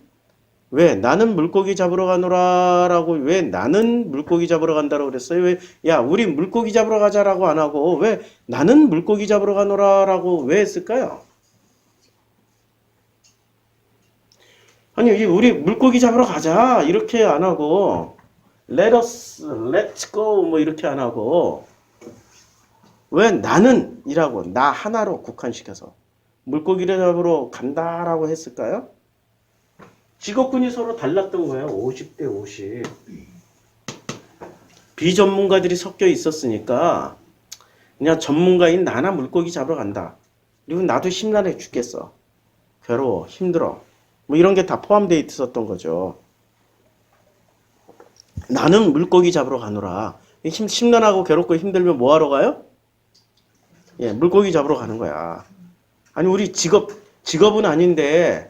물고기 잡으러 가노라라고 왜 나는 물고기 잡으러 간다고 그랬어요? 왜 야, 우리 물고기 잡으러 가자라고 안 하고 왜 나는 물고기 잡으러 가노라라고 왜 했을까요? 아니, 우리 물고기 잡으러 가자 이렇게 안 하고 let's go 뭐 이렇게 안 하고 왜 나는이라고 나 하나로 국한시켜서 물고기를 잡으러 간다라고 했을까요? 직업군이 서로 달랐던 거예요. 50대 50. 비전문가들이 섞여 있었으니까 그냥 전문가인 나나 물고기 잡으러 간다. 그리고 나도 심란해 죽겠어. 괴로워. 힘들어. 뭐 이런 게 다 포함되어 있었던 거죠. 나는 물고기 잡으러 가노라. 심란하고 괴롭고 힘들면 뭐 하러 가요? 예, 물고기 잡으러 가는 거야. 아니 우리 직업은 아닌데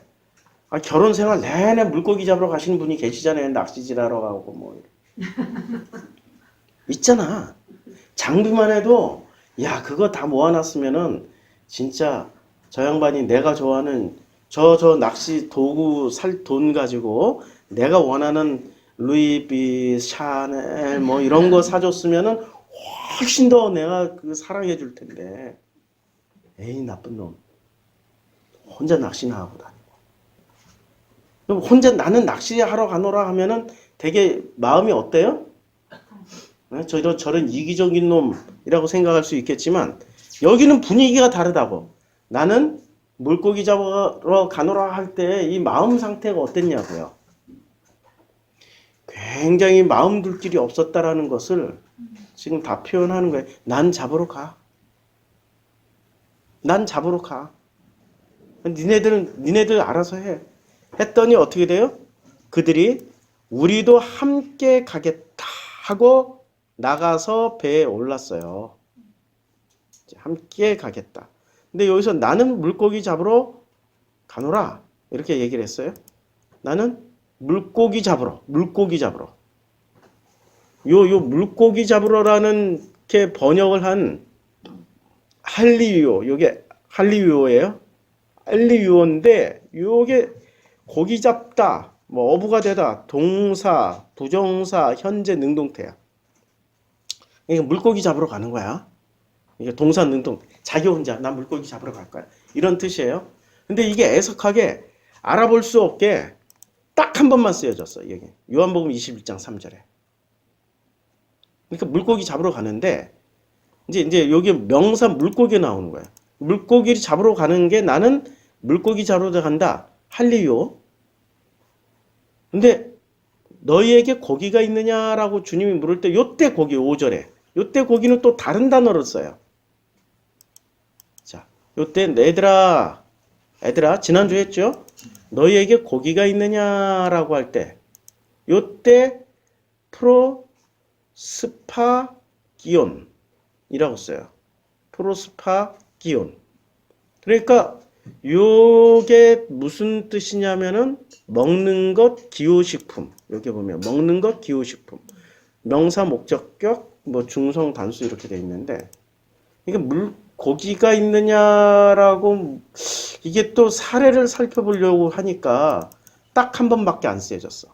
결혼 생활 내내 물고기 잡으러 가시는 분이 계시잖아요. 낚시질 하러 가고 뭐 있잖아. 장비만 해도 야 그거 다 모아놨으면은 진짜 저 양반이 내가 좋아하는 저 낚시 도구 살 돈 가지고 내가 원하는 루이비 샤넬 뭐 이런 거 사줬으면은 훨씬 더 내가 그 사랑해 줄 텐데 에이 나쁜 놈 혼자 낚시나 하고 다니고 혼자 나는 낚시하러 가노라 하면은 되게 마음이 어때요? 저런 이기적인 놈이라고 생각할 수 있겠지만 여기는 분위기가 다르다고. 나는 물고기 잡으러 가노라 할 때 이 마음 상태가 어땠냐고요. 굉장히 마음 둘 길이 없었다라는 것을 지금 다 표현하는 거예요. 난 잡으러 가. 난 잡으러 가. 니네들 알아서 해. 했더니 어떻게 돼요? 그들이 우리도 함께 가겠다 하고 나가서 배에 올랐어요. 함께 가겠다. 근데 여기서 나는 물고기 잡으러 가노라 이렇게 얘기를 했어요. 나는 물고기 잡으러. 요 물고기 잡으러라는 게 번역을 한 할리유오. 요게 할리유오예요. 할리유오인데 요게 고기 잡다, 뭐 어부가 되다, 동사, 부정사, 현재 능동태야. 이게 물고기 잡으러 가는 거야. 이게 동사 능동. 자기 혼자 나 물고기 잡으러 갈 거야. 이런 뜻이에요. 근데 이게 애석하게 알아볼 수 없게 딱 한 번만 쓰여졌어. 여기 요한복음 21장 3절에. 그러니까 물고기 잡으러 가는데 이제 여기 명사 물고기 나오는 거야. 물고기를 잡으러 가는 게 나는 물고기 잡으러 간다. 할리요. 근데 너희에게 고기가 있느냐라고 주님이 물을 때 요때 고기 5절에 요때 고기는 또 다른 단어를 써요. 자, 요때 애들아 지난주 했죠? 너희에게 고기가 있느냐라고 할 때 요때 프로스파기온이라고 써요. 프로스파기온. 그러니까 요게 무슨 뜻이냐면은 먹는 것 기호식품. 여기 보면 먹는 것 기호식품. 명사 목적격 뭐 중성 단수 이렇게 돼 있는데 이게 고기가 있느냐라고 이게 또 사례를 살펴보려고 하니까 딱 한 번밖에 안 쓰여졌어.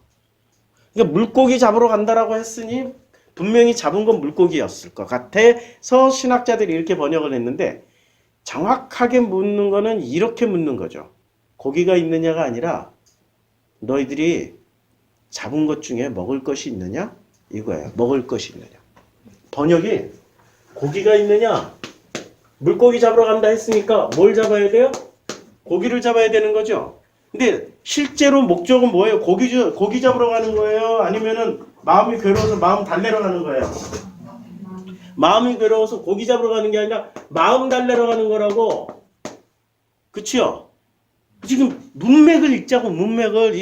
그러니까 물고기 잡으러 간다라고 했으니 분명히 잡은 건 물고기였을 것 같아서 신학자들이 이렇게 번역을 했는데 정확하게 묻는 거는 이렇게 묻는 거죠. 고기가 있느냐가 아니라 너희들이 잡은 것 중에 먹을 것이 있느냐? 이거예요. 먹을 것이 있느냐. 번역이 고기가 있느냐? 물고기 잡으러 간다 했으니까 뭘 잡아야 돼요? 고기를 잡아야 되는 거죠. 근데 실제로 목적은 뭐예요? 고기 잡으러 가는 거예요? 아니면은 마음이 괴로워서 마음 달래러 가는 거예요? 마음이 괴로워서 고기 잡으러 가는 게 아니라 마음 달래러 가는 거라고. 그치요? 지금 문맥을 읽자고. 문맥을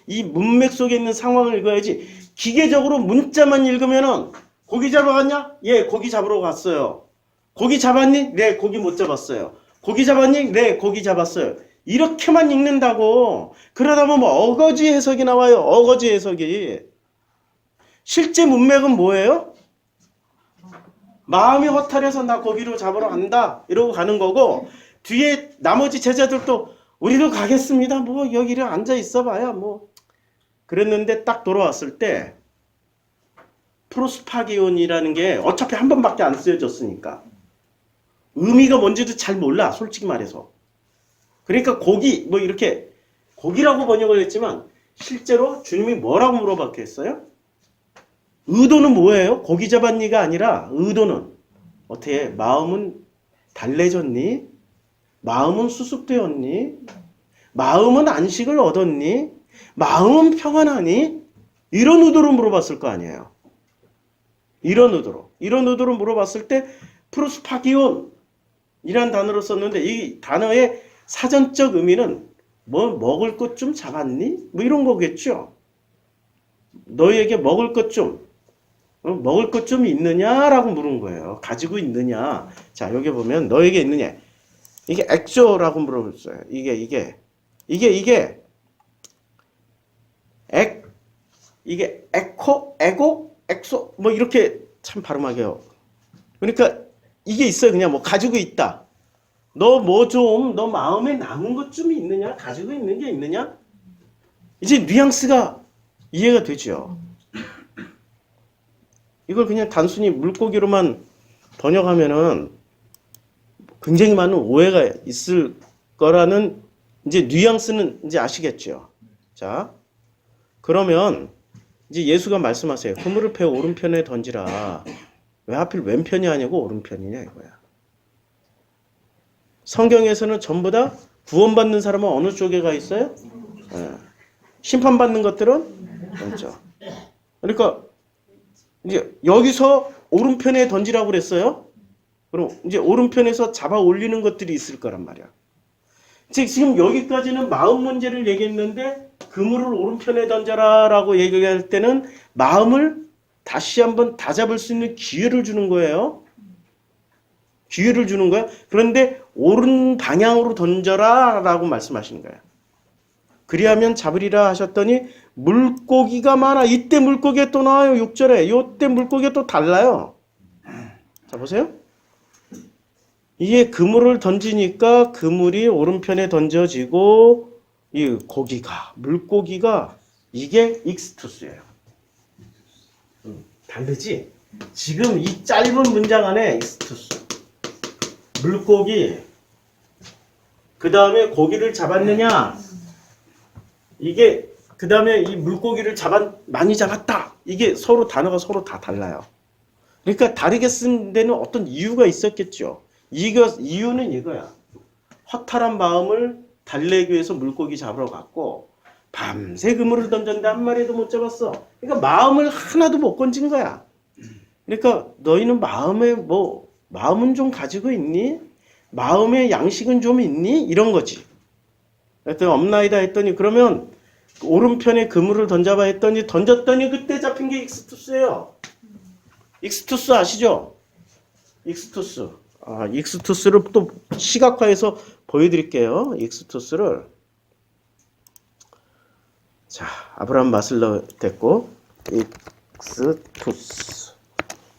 이 문맥 속에 있는 상황을 읽어야지. 기계적으로 문자만 읽으면은 고기 잡으러 갔냐? 예, 고기 잡으러 갔어요. 고기 잡았니? 네, 고기 못 잡았어요. 고기 잡았니? 네, 고기 잡았어요. 이렇게만 읽는다고. 그러다 보면 어거지 해석이 나와요. 어거지 해석이. 실제 문맥은 뭐예요? 마음이 허탈해서 나 거기로 잡으러 간다 이러고 가는 거고, 뒤에 나머지 제자들도 우리도 가겠습니다. 뭐 여기를 앉아 있어봐야 뭐. 그랬는데 딱 돌아왔을 때 프로스파기온이라는 게 어차피 한 번밖에 안 쓰여졌으니까 의미가 뭔지도 잘 몰라, 솔직히 말해서. 그러니까 고기 뭐 이렇게 고기라고 번역을 했지만 실제로 주님이 뭐라고 물어봤겠어요? 의도는 뭐예요? 고기 잡았니가 아니라 의도는 어떻게 마음은 달래졌니? 마음은 수습되었니? 마음은 안식을 얻었니? 마음은 평안하니? 이런 의도로 물어봤을 거 아니에요. 이런 의도로 물어봤을 때 프로스파기온 이란 단어를 썼는데 이 단어의 사전적 의미는 뭐 먹을 것 좀 잡았니? 뭐 이런 거겠죠. 너희에게 먹을 것 좀 있느냐라고 물은 거예요. 가지고 있느냐. 자, 여기 보면 너에게 있느냐. 이게 액조라고 물어봤어요. 이게 에코, 에고, 엑소 뭐 이렇게 참 발음하게요. 그러니까 이게 있어요. 그냥 뭐 가지고 있다. 너 마음에 남은 것 좀 있느냐? 가지고 있는 게 있느냐? 이제 뉘앙스가 이해가 되죠. 이걸 그냥 단순히 물고기로만 번역하면은 굉장히 많은 오해가 있을 거라는 이제 뉘앙스는 이제 아시겠죠. 자, 그러면 이제 예수가 말씀하세요. 그물을 배 오른편에 던지라. 왜 하필 왼편이 아니고 오른편이냐 이거야. 성경에서는 전부 다 구원받는 사람은 어느 쪽에 가 있어요? 심판받는 것들은 왼쪽. 그러니까 이제 여기서 오른편에 던지라고 그랬어요. 그럼 이제 오른편에서 잡아 올리는 것들이 있을 거란 말이야. 즉 지금 여기까지는 마음 문제를 얘기했는데 그물을 오른편에 던져라라고 얘기할 때는 마음을 다시 한번 다잡을 수 있는 기회를 주는 거예요. 기회를 주는 거야. 그런데 오른 방향으로 던져라라고 말씀하시는 거야. 그리하면 잡으리라 하셨더니 물고기가 많아. 이때 물고기가 또 나와요. 6절에. 이때 물고기가 또 달라요. 자 보세요. 이게 그물을 던지니까 그물이 오른편에 던져지고 이 물고기가 이게 익스투스예요. 다르지? 지금 이 짧은 문장 안에 익스투스. 물고기. 그 다음에 고기를 잡았느냐? 이게 그 다음에 이 물고기를 많이 잡았다. 이게 단어가 서로 다 달라요. 그러니까 다르게 쓴 데는 어떤 이유가 있었겠죠. 이유는 이거야. 허탈한 마음을 달래기 위해서 물고기 잡으러 갔고 밤새 그물을 던졌는데 한 마리도 못 잡았어. 그러니까 마음을 하나도 못 건진 거야. 그러니까 너희는 마음은 좀 가지고 있니? 마음의 양식은 좀 있니? 이런 거지. 하여튼 없나이다 했더니 그러면 오른편에 그물을 던져봐 했더니 던졌더니 그때 잡힌 게 익스투스예요. 익스투스 아시죠? 익스투스. 익스투스를 또 시각화해서 보여드릴게요. 익스투스를. 자, 아브라함 마슬러 됐고 익스투스.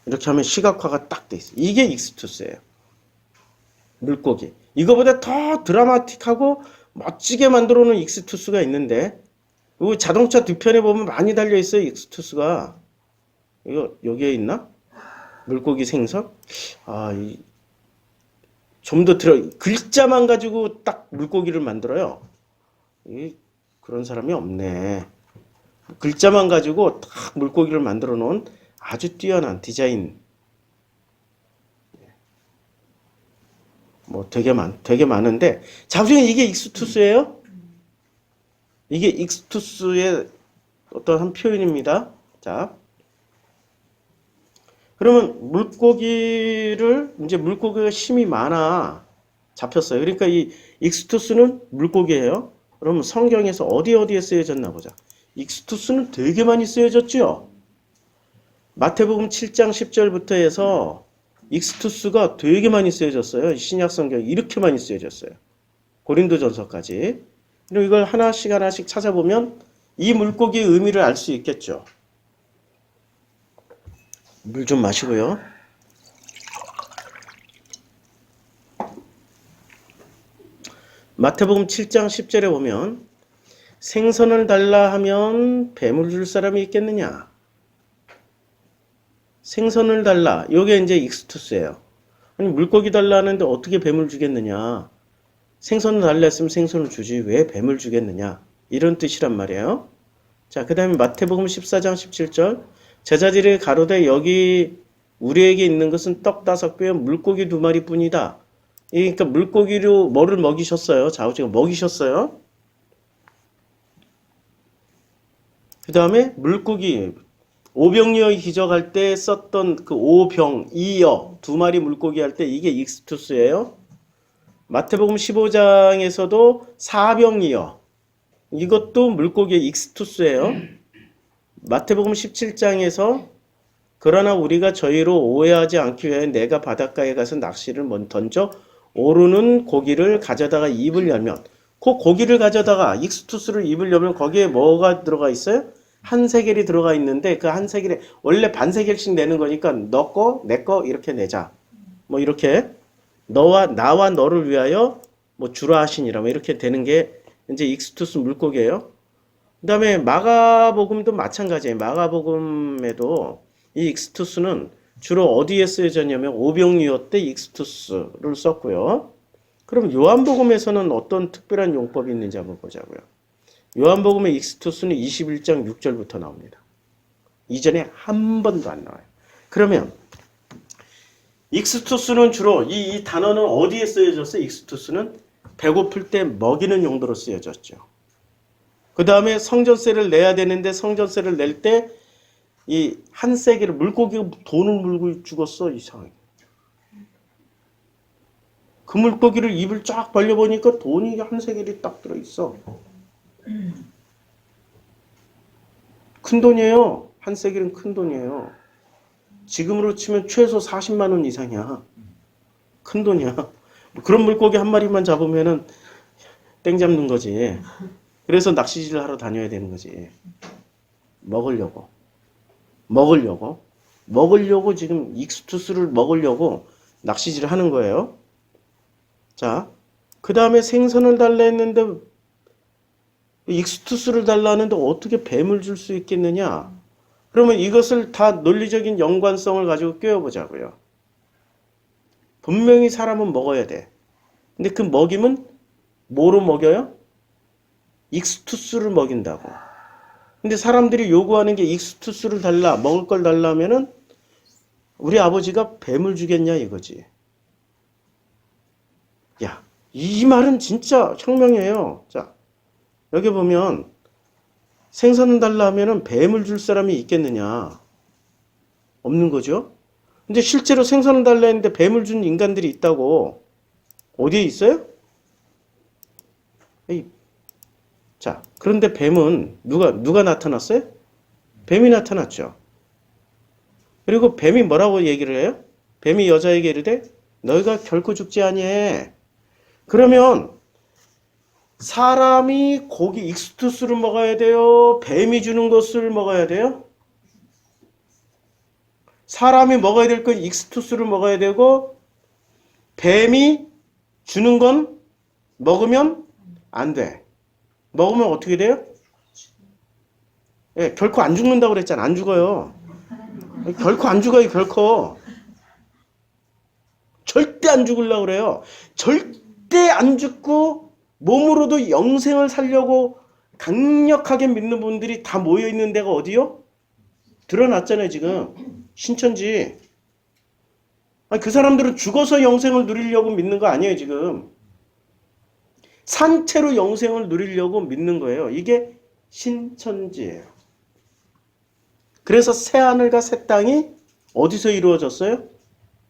이렇게 하면 시각화가 딱 돼 있어요. 이게 익스투스예요. 물고기. 이거보다 더 드라마틱하고 멋지게 만들어 놓은 익스투스가 있는데 자동차 뒤편에 보면 많이 달려 있어요. 익스투스가. 이거 여기에 있나? 물고기 생선? 좀 더 글자만 가지고 딱 물고기를 만들어요. 그런 사람이 없네. 글자만 가지고 딱 물고기를 만들어 놓은 아주 뛰어난 디자인. 되게 많은데, 자, 보시면 이게 익스투스예요? 이게 익스투스의 어떤 한 표현입니다. 자. 그러면 물고기가 힘이 많아. 잡혔어요. 그러니까 이 익스투스는 물고기예요. 그러면 성경에서 어디에 쓰여졌나 보자. 익스투스는 되게 많이 쓰여졌죠? 마태복음 7장 10절부터 해서 익스투스가 되게 많이 쓰여졌어요. 신약 성경에 이렇게 많이 쓰여졌어요. 고린도전서까지. 그리고 이걸 하나씩 찾아보면 이 물고기의 의미를 알 수 있겠죠. 물 좀 마시고요. 마태복음 7장 10절에 보면 생선을 달라 하면 뱀을 줄 사람이 있겠느냐? 생선을 달라. 요게 이제 익스투스예요. 아니 물고기 달라 하는데 어떻게 뱀을 주겠느냐? 생선을 달라 했으면 생선을 주지 왜 뱀을 주겠느냐? 이런 뜻이란 말이에요. 자, 그 다음에 마태복음 14장 17절 제자들이 가로되 여기 우리에게 있는 것은 떡 5뼈에 물고기 2마리 뿐이다. 그러니까 물고기로 뭐를 먹이셨어요? 좌우지가 먹이셨어요. 그 다음에 물고기 오병이어 기적할 때 썼던 그 오병이어 2마리 물고기 할 때 이게 익스투스예요. 마태복음 15장에서도 사병이어 이것도 물고기의 익스투스예요. 마태복음 17장에서 그러나 우리가 저희로 오해하지 않기 위해 내가 바닷가에 가서 낚시를 던져 오르는 고기를 가져다가 입을 열면 그 고기를 가져다가 익스투스를 입을 열면 거기에 뭐가 들어가 있어요? 한 세겔이 들어가 있는데 그 한 세겔에 원래 반 세겔씩 내는 거니까 너 거, 내 거 이렇게 내자. 뭐 이렇게 나와 너를 위하여 뭐 주라 하시니라 뭐 이렇게 되는 게 이제 익스투스 물고기예요. 그다음에 마가복음도 마찬가지예요. 마가복음에도 이 익스투스는 주로 어디에 쓰여졌냐면 오병이어 때 익스투스를 썼고요. 그럼 요한복음에서는 어떤 특별한 용법이 있는지 한번 보자고요. 요한복음의 익스투스는 21장 6절부터 나옵니다. 이전에 한 번도 안 나와요. 그러면 익스투스는 주로 이 단어는 어디에 쓰여졌어요? 익스투스는 배고플 때 먹이는 용도로 쓰여졌죠. 그 다음에 성전세를 내야 되는데 성전세를 낼 때 이 한 세겔을 물고기가 돈을 물고 죽었어. 이상하게. 그 물고기를 입을 쫙 벌려보니까 돈이 한 세겔이 딱 들어있어. 큰 돈이에요. 한 세겔은 큰 돈이에요. 지금으로 치면 최소 40만 원 이상이야. 큰 돈이야. 그런 물고기 한 마리만 잡으면은 땡 잡는 거지. 그래서 낚시질을 하러 다녀야 되는 거지. 먹으려고 지금 익스투스를 먹으려고 낚시질을 하는 거예요. 자, 그 다음에 생선을 달라 했는데 익스투스를 달라 하는데 어떻게 뱀을 줄 수 있겠느냐? 그러면 이것을 다 논리적인 연관성을 가지고 꿰어보자고요. 분명히 사람은 먹어야 돼. 근데 그 먹임은 뭐로 먹여요? 익스투스를 먹인다고. 근데 사람들이 요구하는 게 익스투스를 달라, 먹을 걸 달라 하면은 우리 아버지가 뱀을 주겠냐 이거지. 야, 이 말은 진짜 혁명이에요. 자, 여기 보면 생선을 달라 하면은 뱀을 줄 사람이 있겠느냐? 없는 거죠. 근데 실제로 생선을 달라 했는데 뱀을 준 인간들이 있다고. 어디에 있어요? 자, 그런데 뱀은 누가 나타났어요? 뱀이 나타났죠. 그리고 뱀이 뭐라고 얘기를 해요? 뱀이 여자에게 이르되 너희가 결코 죽지 아니해. 그러면 사람이 고기 익스투스를 먹어야 돼요? 뱀이 주는 것을 먹어야 돼요? 사람이 먹어야 될 건 익스투스를 먹어야 되고 뱀이 주는 건 먹으면 안 돼. 먹으면 어떻게 돼요? 예, 결코 안 죽는다고 그랬잖아. 안 죽어요. 결코 안 죽어요. 결코. 절대 안 죽으려고 그래요. 절대 안 죽고 몸으로도 영생을 살려고 강력하게 믿는 분들이 다 모여있는 데가 어디요? 드러났잖아요. 지금. 신천지. 아니, 그 사람들은 죽어서 영생을 누리려고 믿는 거 아니에요. 지금. 산채로 영생을 누리려고 믿는 거예요. 이게 신천지예요. 그래서 새하늘과 새 땅이 어디서 이루어졌어요?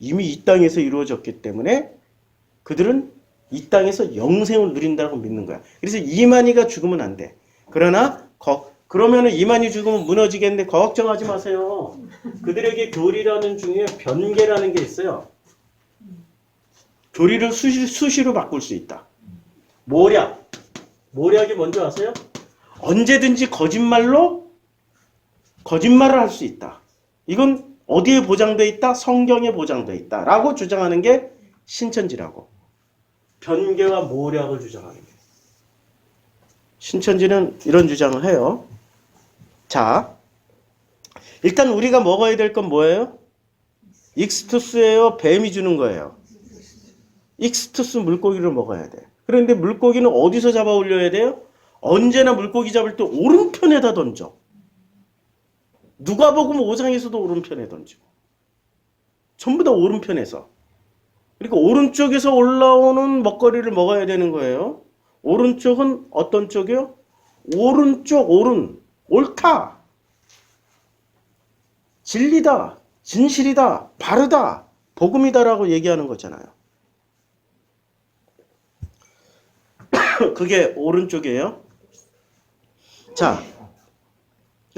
이미 이 땅에서 이루어졌기 때문에 그들은 이 땅에서 영생을 누린다고 믿는 거야. 그래서 이만희가 죽으면 안 돼. 그러나 그러면은 이만희 죽으면 무너지겠는데 걱정하지 마세요. 그들에게 교리라는 중에 변계라는 게 있어요. 교리를 수시로 바꿀 수 있다. 모략이 뭔지 아세요? 언제든지 거짓말을 할 수 있다. 이건 어디에 보장돼 있다? 성경에 보장돼 있다. 라고 주장하는 게 신천지라고. 변계와 모략을 주장하는 게. 신천지는 이런 주장을 해요. 자, 일단 우리가 먹어야 될 건 뭐예요? 익스투스예요? 뱀이 주는 거예요? 익스투스 물고기를 먹어야 돼. 그런데 물고기는 어디서 잡아 올려야 돼요? 언제나 물고기 잡을 때 오른편에다 던져. 누가복음 5장에서도 오른편에 던지고. 전부 다 오른편에서. 그러니까 오른쪽에서 올라오는 먹거리를 먹어야 되는 거예요. 오른쪽은 어떤 쪽이요? 오른쪽, 옳다. 진리다. 진실이다. 바르다. 복음이다라고 얘기하는 거잖아요. 그게 오른쪽이에요. 자,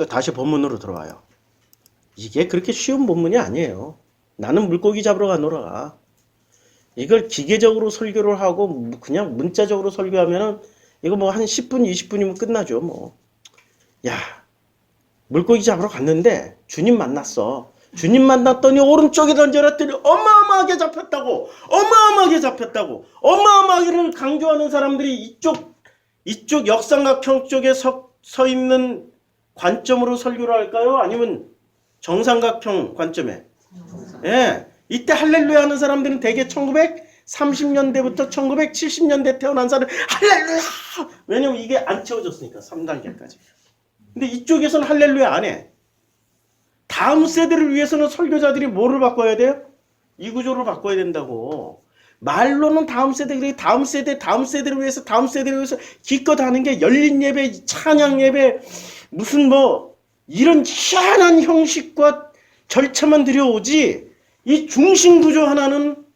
다시 본문으로 들어와요. 이게 그렇게 쉬운 본문이 아니에요. 나는 물고기 잡으러 가노라. 이걸 기계적으로 설교를 하고 그냥 문자적으로 설교하면은 이거 뭐 한 10분, 20분이면 끝나죠, 뭐. 야, 물고기 잡으러 갔는데 주님 만났어. 주님 만났더니 오른쪽에 던져놨더니 어마어마하게 잡혔다고. 어마어마하게 잡혔다고. 어마어마하게를 강조하는 사람들이 이쪽 역삼각형 쪽에 서 있는 관점으로 설교를 할까요? 아니면 정삼각형 관점에? 예. 이때 할렐루야 하는 사람들은 대개 1930년대부터 1970년대 태어난 사람 할렐루야! 왜냐면 이게 안 채워졌으니까 3단계까지. 근데 이쪽에서는 할렐루야 안 해. 다음 세대를 위해서는 설교자들이 뭐를 바꿔야 돼요? 이 구조를 바꿔야 된다고. 말로는 다음 세대를 위해서 다음 세대를 위해서 기껏 하는 게 열린 예배, 찬양 예배, 무슨 뭐 이런 희한한 형식과 절차만 들여오지 이 중심 구조 하나는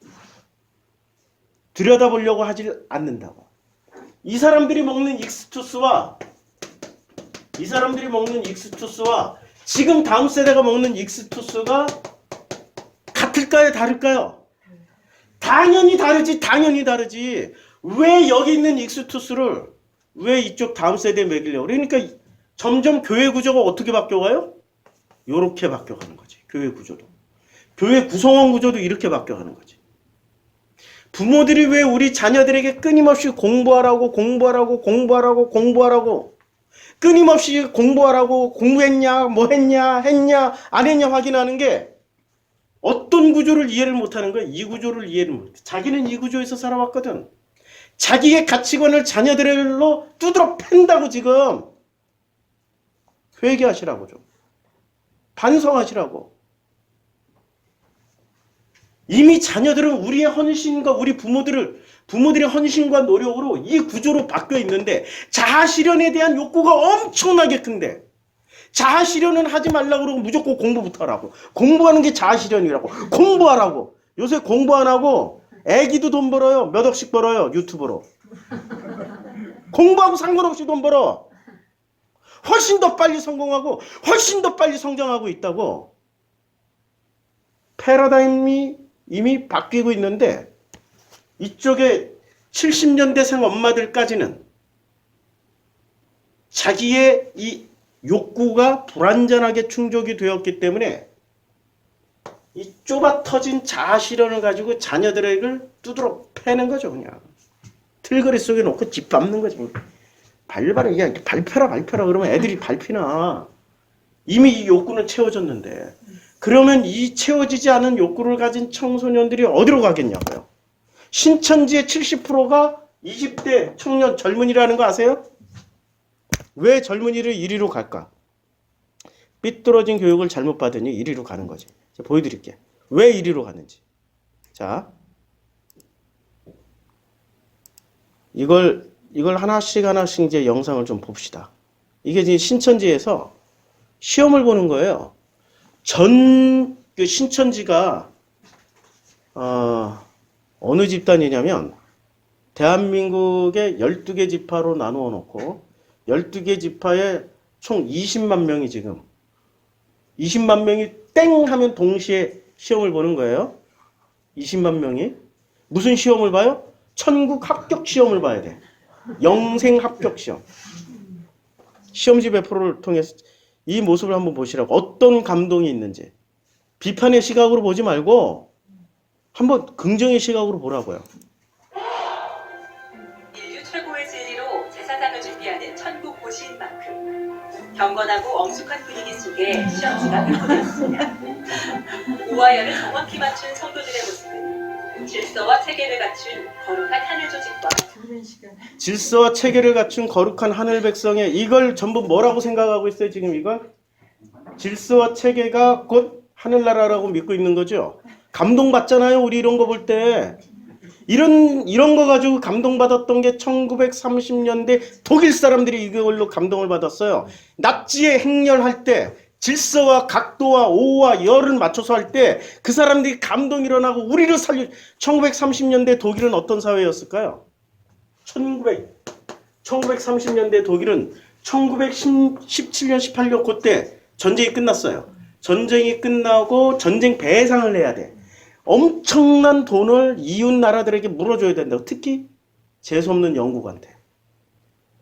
들여다보려고 하지 않는다고. 이 사람들이 먹는 익스투스와 지금 다음 세대가 먹는 익스투스가 같을까요? 다를까요? 당연히 다르지. 왜 여기 있는 익스투스를 왜 이쪽 다음 세대에 먹이려고? 그러니까 점점 교회 구조가 어떻게 바뀌어가요? 요렇게 바뀌어가는 거지. 교회 구조도. 교회 구성원 구조도 이렇게 바뀌어가는 거지. 부모들이 왜 우리 자녀들에게 끊임없이 공부하라고 끊임없이 공부하라고 공부했냐 뭐 했냐 안 했냐 확인하는 게 어떤 구조를 이해를 못하는 거야. 이 구조를 이해를 못해. 자기는 이 구조에서 살아왔거든. 자기의 가치관을 자녀들로 두드러 팬다고 지금. 회개하시라고 좀. 반성하시라고. 이미 자녀들은 우리의 헌신과 우리 부모들의 헌신과 노력으로 이 구조로 바뀌어 있는데 자아실현에 대한 욕구가 엄청나게 큰데 자아실현은 하지 말라고 그러고 무조건 공부부터 하라고. 공부하는 게 자아실현이라고. 공부하라고. 요새 공부 안 하고 애기도 돈 벌어요. 몇 억씩 벌어요. 유튜브로. 공부하고 상관없이 돈 벌어. 훨씬 더 빨리 성공하고 훨씬 더 빨리 성장하고 있다고. 패러다임이 이미 바뀌고 있는데 이쪽에 70년대생 엄마들까지는 자기의 이 욕구가 불완전하게 충족이 되었기 때문에 이 좁아 터진 자아실현을 가지고 자녀들에게 두드러 패는 거죠. 그냥 틀거리 속에 놓고 짓밟는 거죠. 발발을 그냥 발표라 그러면 애들이 발피나. 이미 이 욕구는 채워졌는데 그러면 이 채워지지 않은 욕구를 가진 청소년들이 어디로 가겠냐고요. 신천지의 70%가 20대 청년 젊은이라는 거 아세요? 왜 젊은이를 1위로 갈까? 삐뚤어진 교육을 잘못 받으니 1위로 가는 거지. 제가 보여드릴게요. 왜 1위로 가는지. 자, 이걸 하나씩 이제 영상을 좀 봅시다. 이게 지금 신천지에서 시험을 보는 거예요. 그 신천지가 어느 집단이냐면 대한민국의 12개 지파로 나누어 놓고 12개 지파에 총 20만 명이 지금 20만 명이 땡 하면 동시에 시험을 보는 거예요. 20만 명이 무슨 시험을 봐요? 천국 합격 시험을 봐야 돼. 영생 합격 시험. 시험지 배포를 통해서 이 모습을 한번 보시라고. 어떤 감동이 있는지. 비판의 시각으로 보지 말고 한번 긍정의 시각으로 보라고요. 인류 최고의 진리로 제사상을 준비하는 천국 고시인 만큼 경건하고 엄숙한 분위기 속에 시험지가 배포되었습니다. 우와열을 정확히 맞춘 성도들의 모습은 질서와 체계를 갖춘 거룩한 하늘 조직과 질서와 체계를 갖춘 거룩한 하늘 백성의 이걸 전부 뭐라고 생각하고 있어요, 지금 이걸? 질서와 체계가 곧 하늘나라라고 믿고 있는 거죠. 감동받잖아요, 우리 이런 거 볼 때. 이런 거 가지고 감동받았던 게 1930년대 독일 사람들이 이걸로 감동을 받았어요. 납치에 행렬할 때 질서와 각도와 오와 열을 맞춰서 할 때 그 사람들이 감동이 일어나고 우리를 1930년대 독일은 어떤 사회였을까요? 1930년대 독일은 1917년, 18년 그때 전쟁이 끝났어요. 전쟁이 끝나고 전쟁 배상을 해야 돼. 엄청난 돈을 이웃 나라들에게 물어줘야 된다고. 특히 재수없는 영국한테.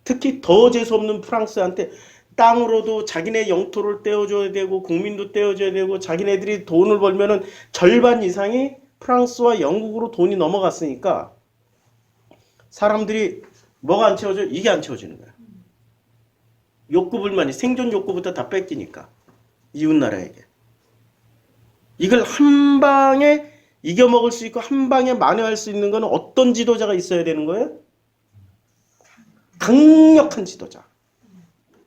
특히 더 재수없는 프랑스한테 땅으로도 자기네 영토를 떼어줘야 되고 국민도 떼어줘야 되고 자기네들이 돈을 벌면은 절반 이상이 프랑스와 영국으로 돈이 넘어갔으니까 사람들이 뭐가 안 채워져? 이게 안 채워지는 거야. 욕구불만이 생존 욕구부터 다 뺏기니까 이웃 나라에게. 이걸 한 방에 이겨먹을 수 있고 한 방에 만회할 수 있는 건 어떤 지도자가 있어야 되는 거예요? 강력한 지도자.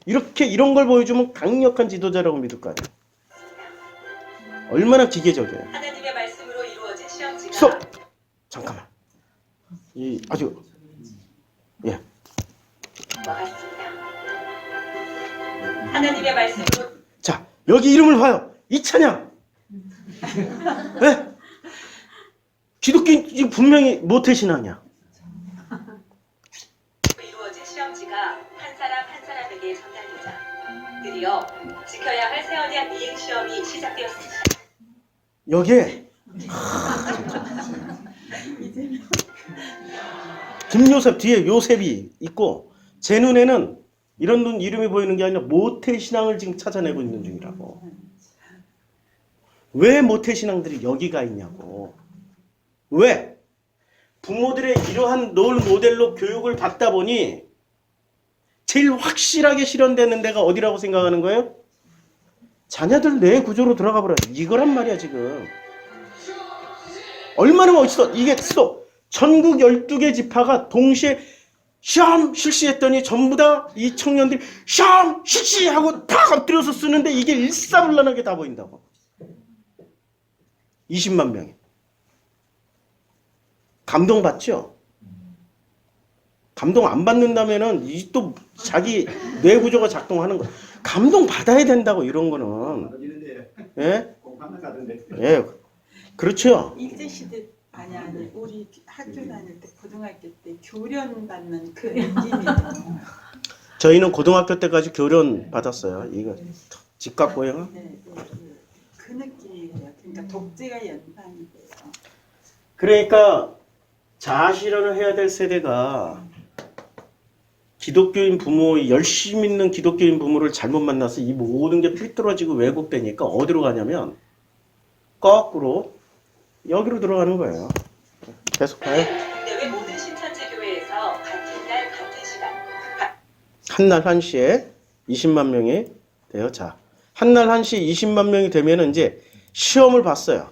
이렇게 이런 걸 보여주면 강력한 지도자라고 믿을 거 아니에요. 얼마나 기계적이에요. 하나님의 말씀으로 이루어진 시험지가 스톱! 잠깐만. 이 아주 예. 같습니다. 하나님의 말씀으로 자, 여기 이름을 봐요. 이찬양. 왜? 기독교 분명히 모태신앙이야. 이루어진 시험지가 한 사람 한 사람에게 전달되자 드디어 지켜야 할 새 언약 이행 시험이 시작되었습니다. 여기에 김요셉 뒤에 요셉이 있고 제 눈에는 이런 눈 이름이 보이는 게 아니라 모태신앙을 지금 찾아내고 있는 중이라고. 왜 모태신앙들이 여기가 있냐고. 왜? 부모들의 이러한 롤 모델로 교육을 받다 보니 제일 확실하게 실현되는 데가 어디라고 생각하는 거예요? 자녀들 뇌 구조로 들어가 버려요. 이거란 말이야 지금. 얼마나 멋있어. 이게 전국 12개 지파가 동시에 시험 실시했더니 전부 다 이 청년들이 시험 실시하고 팍 엎드려서 쓰는데 이게 일사불란하게 다 보인다고. 20만 명이. 감동받죠? 감동 안 받는다면은 이 또 자기 뇌 구조가 작동하는 거. 감동 받아야 된다고 이런 거는. 예? 예. 그렇죠. 일제시대 아니 우리 학교 다닐 때 고등학교 때 교련 받는 그 느낌이에요. 저희는 고등학교 때까지 교련 받았어요. 이거 집값 고용. 네, 네, 네. 그 느낌이에요. 그러니까 독재가 연상이 돼요. 그러니까 자아 실현을 해야 될 세대가 기독교인 부모, 열심히 있는 기독교인 부모를 잘못 만나서 이 모든 게 삐뚤어지고 왜곡되니까 어디로 가냐면 거꾸로 여기로 들어가는 거예요. 계속 가요. 국내외 모든 신천지 교회에서 같은 날 같은 시간 한날 1시에 20만 명이 돼요. 자, 한날 1시 20만 명이 되면 이제 시험을 봤어요.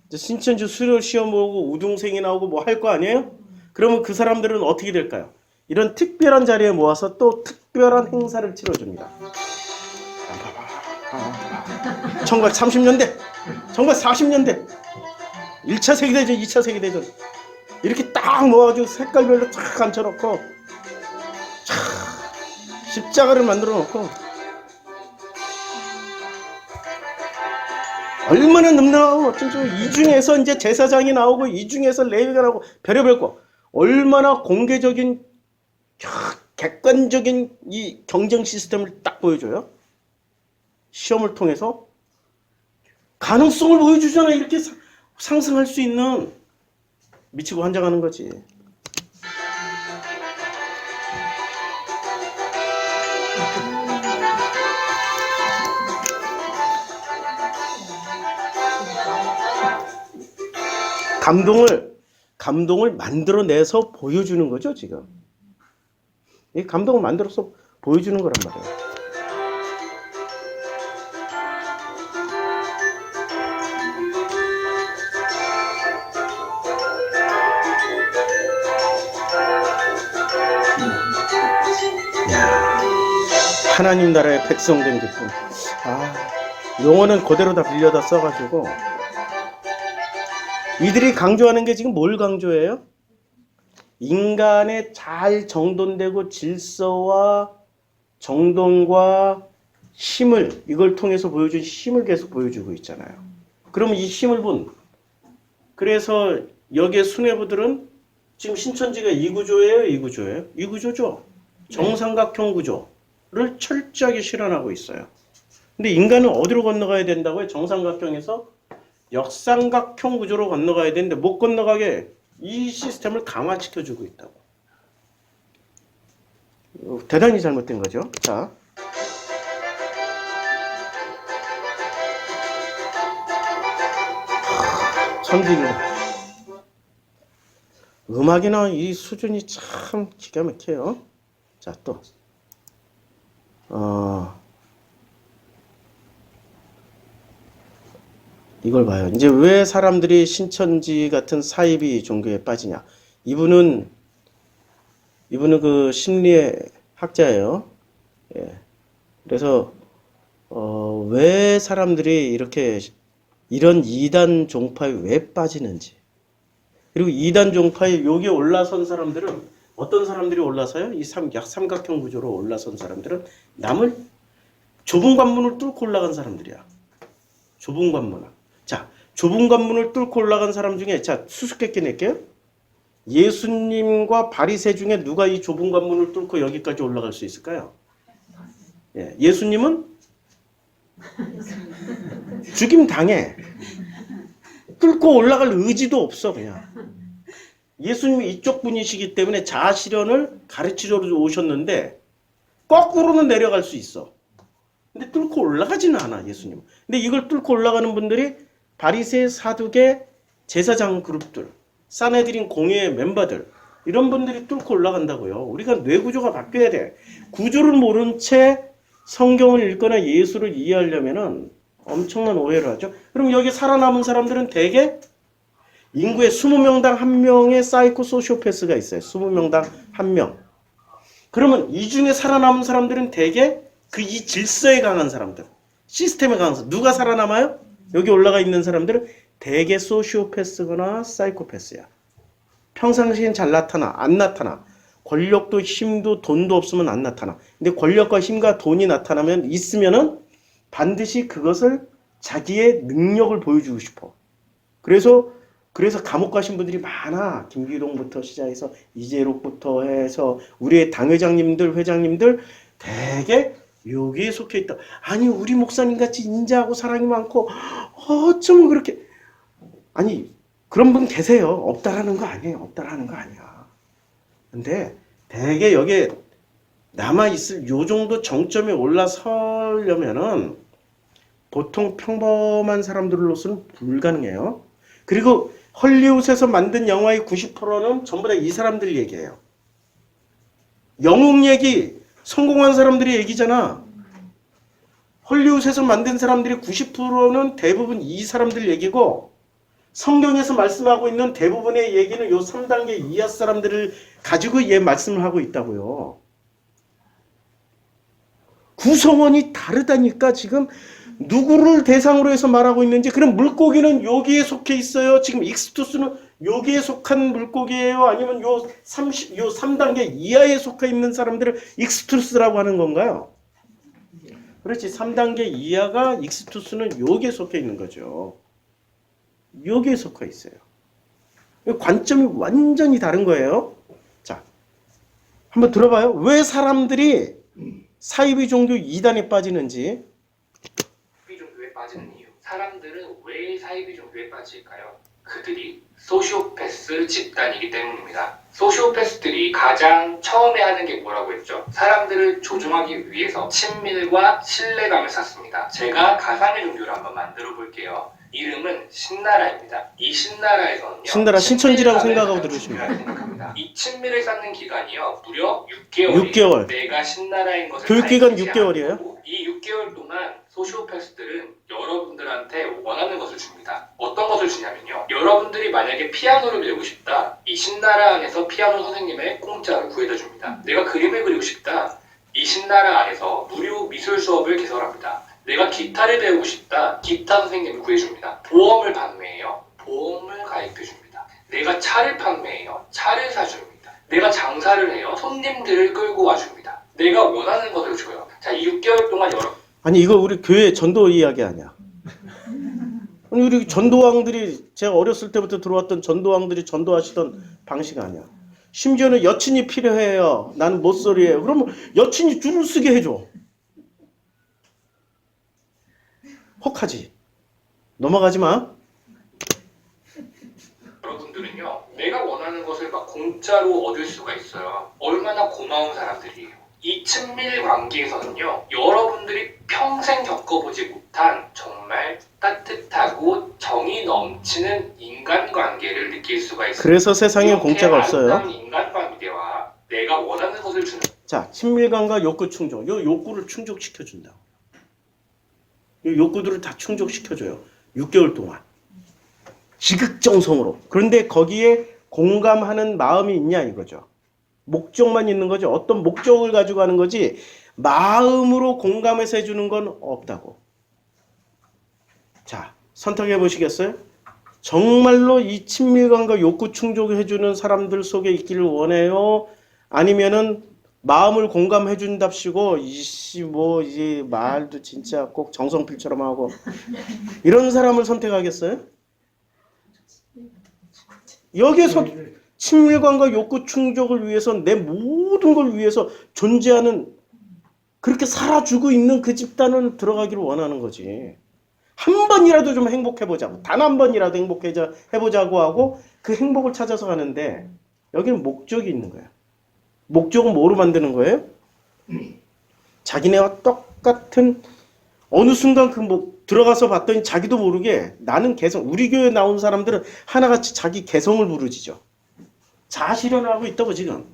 이제 신천지 수료 시험 보고 우등생이 나오고 뭐 할 거 아니에요? 그러면 그 사람들은 어떻게 될까요? 이런 특별한 자리에 모아서 또 특별한 행사를 치러줍니다. 1930년대, 1940년대, 1차 세계대전, 2차 세계대전 이렇게 딱 모아가지고 색깔별로 쫙 앉혀놓고 십자가를 만들어 놓고 얼마나 늠름하고 어쩐지 이 중에서 이제 제사장이 나오고 이 중에서 레위가 나오고 별의별 거 얼마나 공개적인 객관적인 이 경쟁 시스템을 딱 보여줘요. 시험을 통해서 가능성을 보여주잖아. 이렇게 상승할 수 있는 미치고 환장하는 거지. 감동을 만들어내서 보여주는 거죠, 지금. 이 감동을 만들어서 보여주는 거란 말이에요. 야, 하나님 나라의 백성된 기쁨. 용어는 그대로 다 빌려다 써가지고 이들이 강조하는 게 지금 뭘 강조해요? 인간의 잘 정돈되고 질서와 정돈과 힘을, 이걸 통해서 보여준 힘을 계속 보여주고 있잖아요. 그러면 이 힘을 그래서 여기에 수뇌부들은 지금 신천지가 이 구조예요, 이 구조예요? 이 구조죠. 정삼각형 구조를 철저하게 실현하고 있어요. 근데 인간은 어디로 건너가야 된다고요? 정삼각형에서 역삼각형 구조로 건너가야 되는데 못 건너가게 이 시스템을 강화시켜주고 있다고. 대단히 잘못된 거죠. 자, 선비는 음악이나 이 수준이 참 기가 막혀요. 자, 또 이걸 봐요. 이제 왜 사람들이 신천지 같은 사이비 종교에 빠지냐? 이분은 그 심리의 학자예요. 예. 그래서 왜 사람들이 이런 이단 종파에 왜 빠지는지, 그리고 이단 종파에 여기에 올라선 사람들은 어떤 사람들이 올라서요? 이 삼각형 구조로 올라선 사람들은 남을 좁은 관문을 뚫고 올라간 사람들이야. 좁은 관문을. 자, 좁은 관문을 뚫고 올라간 사람 중에, 자, 수수께끼 낼게요. 예수님과 바리새 중에 누가 이 좁은 관문을 뚫고 여기까지 올라갈 수 있을까요? 예, 예수님은 죽임 당해. 뚫고 올라갈 의지도 없어, 그냥. 예수님이 이쪽 분이시기 때문에 자아 실현을 가르치러 오셨는데 거꾸로는 내려갈 수 있어. 근데 뚫고 올라가지는 않아, 예수님. 근데 이걸 뚫고 올라가는 분들이 바리새, 사두개, 제사장 그룹들, 사네드린 공회의 멤버들, 이런 분들이 뚫고 올라간다고요. 우리가 뇌 구조가 바뀌어야 돼. 구조를 모른 채 성경을 읽거나 예수를 이해하려면은 엄청난 오해를 하죠. 그럼 여기 살아남은 사람들은 대개 인구의 20명당 1명의 사이코 소시오패스가 있어요. 20명당 1명. 그러면 이 중에 살아남은 사람들은 대개 그 이 질서에 강한 사람들, 시스템에 강한 사람들. 누가 살아남아요? 여기 올라가 있는 사람들은 대개 소시오패스거나 사이코패스야. 평상시엔 잘 나타나, 안 나타나. 권력도 힘도 돈도 없으면 안 나타나. 근데 권력과 힘과 돈이 나타나면 있으면은 반드시 그것을 자기의 능력을 보여주고 싶어. 그래서 감옥 가신 분들이 많아. 김기동부터 시작해서 이재록부터 해서 우리의 당회장님들, 회장님들 대개 여기에 속해 있다. 아니, 우리 목사님 같이 인자하고 사랑이 많고 어쩌면 그렇게. 아니, 그런 분 계세요. 없다라는 거 아니에요. 없다라는 거 아니야. 근데 대개 여기에 남아있을 요 정도 정점에 올라서려면은 보통 평범한 사람들로서는 불가능해요. 그리고 헐리우드에서 만든 영화의 90%는 전부 다 이 사람들 얘기예요. 영웅 얘기, 성공한 사람들의 얘기잖아. 헐리우드에서 만든 사람들의 90%는 대부분 이 사람들 얘기고, 성경에서 말씀하고 있는 대부분의 얘기는 요 3단계 이하 사람들을 가지고 얘 말씀을 하고 있다고요. 구성원이 다르다니까. 지금 누구를 대상으로 해서 말하고 있는지. 그럼 물고기는 여기에 속해 있어요. 지금 익스투스는 여기에 속한 물고기예요? 아니면 요 3단계 이하에 속해 있는 사람들을 익스투스라고 하는 건가요? 그렇지. 3단계 이하가 익스투스는 여기에 속해 있는 거죠. 여기에 속해 있어요. 관점이 완전히 다른 거예요. 자, 한번 들어봐요. 왜 사람들이 사이비 종교 2단에 빠지는지. 사이비 종교에 빠지는 이유. 사람들은 왜 사이비 종교에 빠질까요? 그들이 소시오패스 집단이기 때문입니다. 소시오패스들이 가장 처음에 하는 게 뭐라고 했죠? 사람들을 조종하기 위해서 친밀과 신뢰감을 쌓습니다. 제가 가상의 종교를 한번 만들어 볼게요. 이름은 신나라입니다. 이 신나라에서는요. 신나라 신천지라고 친밀감을 생각하고 가장 들으시면 중요하게 생각합니다. 이 친밀을 쌓는 기간이요. 무려 6개월. 6개월. 내가 신나라인 것을 교육기간 가리키지 6개월이에요? 않고 이 6개월 동안 소시오패스들은 여러분들한테 원하는 것을 줍니다. 어떤 것을 주냐면요. 여러분들이 만약에 피아노를 배우고 싶다. 이 신나라 안에서 피아노 선생님의 공짜로 구해다 줍니다. 내가 그림을 그리고 싶다. 이 신나라 안에서 무료 미술 수업을 개설합니다. 내가 기타를 배우고 싶다. 기타 선생님을 구해줍니다. 보험을 판매해요. 보험을 가입해줍니다. 내가 차를 판매해요. 차를 사줍니다. 내가 장사를 해요. 손님들을 끌고 와줍니다. 내가 원하는 것을 줘요. 자, 이 6개월 동안 아니 이거 우리 교회 전도 이야기 아니야. 아니 우리 전도왕들이 제가 어렸을 때부터 들어왔던 전도왕들이 전도하시던 방식 아니야. 심지어는 여친이 필요해요. 나는 못소리예요. 그러면 여친이 줄을 쓰게 해줘. 혹하지. 넘어가지 마. 여러분들은요, 내가 원하는 것을 막 공짜로 얻을 수가 있어요. 얼마나 고마운 사람들이에요. 이 친밀 관계에서는요, 여러분들이 평생 겪어보지 못한 정말 따뜻하고 정이 넘치는 인간관계를 느낄 수가 있어요. 그래서 세상에 공짜가 없어요. 아름다운 인간관계와 내가 원하는 것을 주는 자, 친밀감과 욕구 충족. 요 욕구를 충족시켜준다. 요 욕구들을 다 충족시켜줘요. 6개월 동안. 지극정성으로. 그런데 거기에 공감하는 마음이 있냐 이거죠. 목적만 있는 거죠. 어떤 목적을 가지고 하는 거지 마음으로 공감해서 해주는 건 없다고. 자, 선택해 보시겠어요? 정말로 이 친밀감과 욕구 충족을 해주는 사람들 속에 있기를 원해요? 아니면은 마음을 공감해 준답시고 이씨 뭐 이제 말도 진짜 꼭 정성필처럼 하고 이런 사람을 선택하겠어요? 여기에서 친밀감과 욕구 충족을 위해서 내 모든 걸 위해서 존재하는 그렇게 살아주고 있는 그 집단을 들어가기를 원하는 거지. 한 번이라도 좀 행복해보자고. 단 한 번이라도 행복해보자고 하고 그 행복을 찾아서 가는데 여기는 목적이 있는 거야. 목적은 뭐로 만드는 거예요? 자기네와 똑같은 어느 순간 들어가서 봤더니 자기도 모르게 나는 개성, 우리 교회 나온 사람들은 하나같이 자기 개성을 부르지죠. 자아실현을 하고 있다고 지금.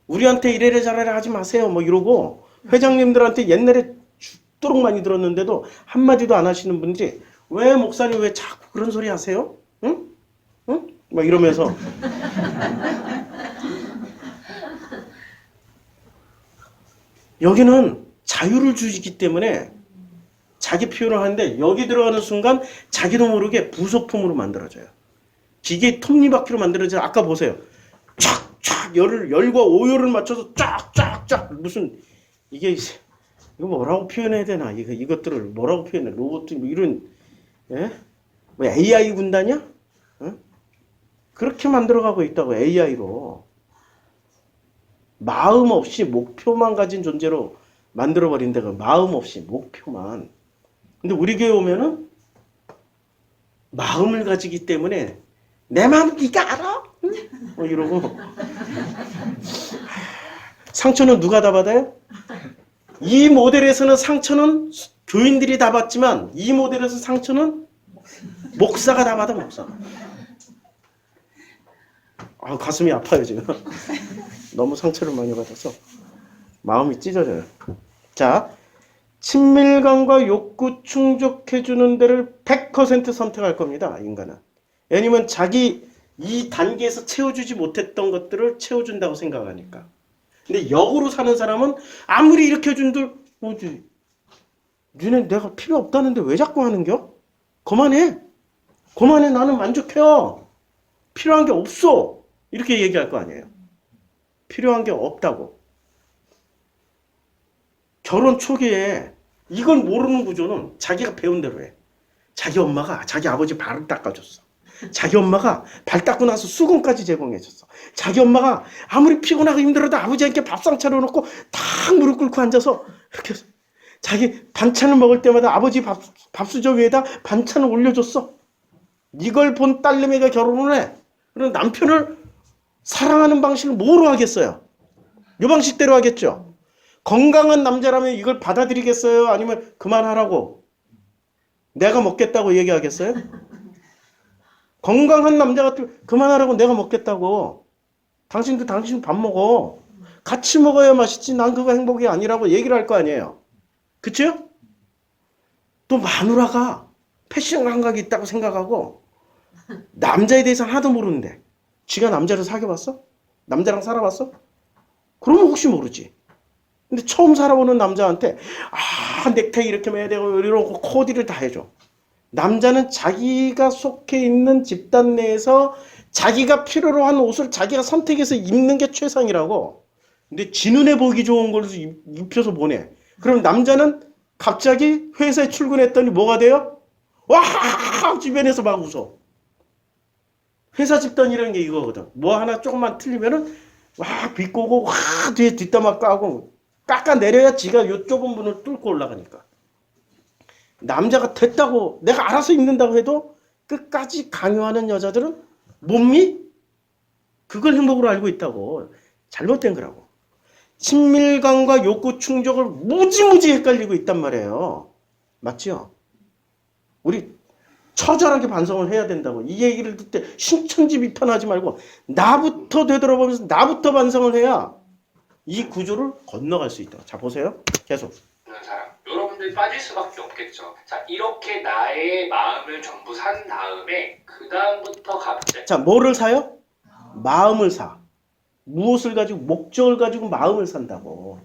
우리한테 이래라 저래라 하지 마세요 뭐 이러고 회장님들한테 옛날에 죽도록 많이 들었는데도 한마디도 안 하시는 분들이 왜 목사님 왜 자꾸 그런 소리 하세요? 응? 응? 막 이러면서 여기는 자유를 주기 때문에 자기 표현을 하는데 여기 들어가는 순간 자기도 모르게 부속품으로 만들어져요. 기계 톱니바퀴로 만들어져요. 아까 보세요. 쫙쫙 열과 오열을 맞춰서 쫙쫙쫙 무슨 이게 이거 뭐라고 표현해야 되나? 이것들을 뭐라고 표현해? 로봇 뭐 이런 예? 뭐 AI 군단이야? 어? 그렇게 만들어가고 있다고 AI로. 마음 없이 목표만 가진 존재로 만들어버린다. 마음 없이 목표만. 근데 우리 교회 오면은 마음을 가지기 때문에 내 마음 네가 알아? 응? 뭐 이러고 상처는 누가 다 받아요? 이 모델에서는 상처는 교인들이 다 받지만 이 모델에서 상처는 목사가 다 받아. 목사가. 아, 가슴이 아파요 지금. 너무 상처를 많이 받아서 마음이 찢어져요. 자, 친밀감과 욕구 충족해주는 데를 100% 선택할 겁니다. 인간은. 왜냐면 자기 이 단계에서 채워주지 못했던 것들을 채워준다고 생각하니까. 근데 역으로 사는 사람은 아무리 이렇게 해준들 뭐지? 니네 내가 필요 없다는데 왜 자꾸 하는겨? 그만해. 그만해. 나는 만족해요. 필요한 게 없어. 이렇게 얘기할 거 아니에요. 필요한 게 없다고. 결혼 초기에 이걸 모르는 구조는 자기가 배운 대로 해. 자기 엄마가 자기 아버지 발을 닦아줬어. 자기 엄마가 발 닦고 나서 수건까지 제공해줬어. 자기 엄마가 아무리 피곤하고 힘들어도 아버지한테 밥상 차려놓고 탁 무릎 꿇고 앉아서 이렇게 자기 반찬을 먹을 때마다 아버지 밥수저 위에다 반찬을 올려줬어. 이걸 본 딸내미가 결혼을 해. 그럼 남편을 사랑하는 방식을 뭐로 하겠어요? 이 방식대로 하겠죠. 건강한 남자라면 이걸 받아들이겠어요? 아니면 그만하라고? 내가 먹겠다고 얘기하겠어요? 건강한 남자 같으면 그만하라고 내가 먹겠다고. 당신도 당신 밥 먹어. 같이 먹어야 맛있지. 난 그거 행복이 아니라고 얘기를 할 거 아니에요. 그치요? 또 마누라가 패션 감각이 있다고 생각하고 남자에 대해서 하나도 모르는데 지가 남자를 사귀어봤어? 남자랑 살아봤어? 그러면 혹시 모르지. 근데 처음 살아보는 남자한테 넥타이 이렇게 매야 되고 이러고 코디를 다 해줘. 남자는 자기가 속해 있는 집단 내에서 자기가 필요로 한 옷을 자기가 선택해서 입는 게 최상이라고. 근데 지 눈에 보기 좋은 걸 입혀서 보내. 그럼 남자는 갑자기 회사에 출근했더니 뭐가 돼요? 와! 주변에서 막 웃어. 회사 집단이라는 게 이거거든. 뭐 하나 조금만 틀리면은 와 비꼬고 와 뒤에 뒷담화 까고 깎아내려야 지가 요 좁은 문을 뚫고 올라가니까. 남자가 됐다고 내가 알아서 입는다고 해도 끝까지 강요하는 여자들은 몸이 그걸 행복으로 알고 있다고. 잘못된 거라고. 친밀감과 욕구 충족을 무지무지 헷갈리고 있단 말이에요. 맞죠? 우리 처절하게 반성을 해야 된다고. 이 얘기를 듣을 때 신천지 비판하지 말고 나부터 되돌아보면서 나부터 반성을 해야 이 구조를 건너갈 수 있다. 자 보세요. 계속. 사람. 여러분들 빠질 수밖에 없겠죠. 자, 이렇게 나의 마음을 전부 산 다음에 그 다음부터 갑자기 자 뭐를 사요? 마음을 사. 무엇을 가지고 목적을 가지고 마음을 산다고.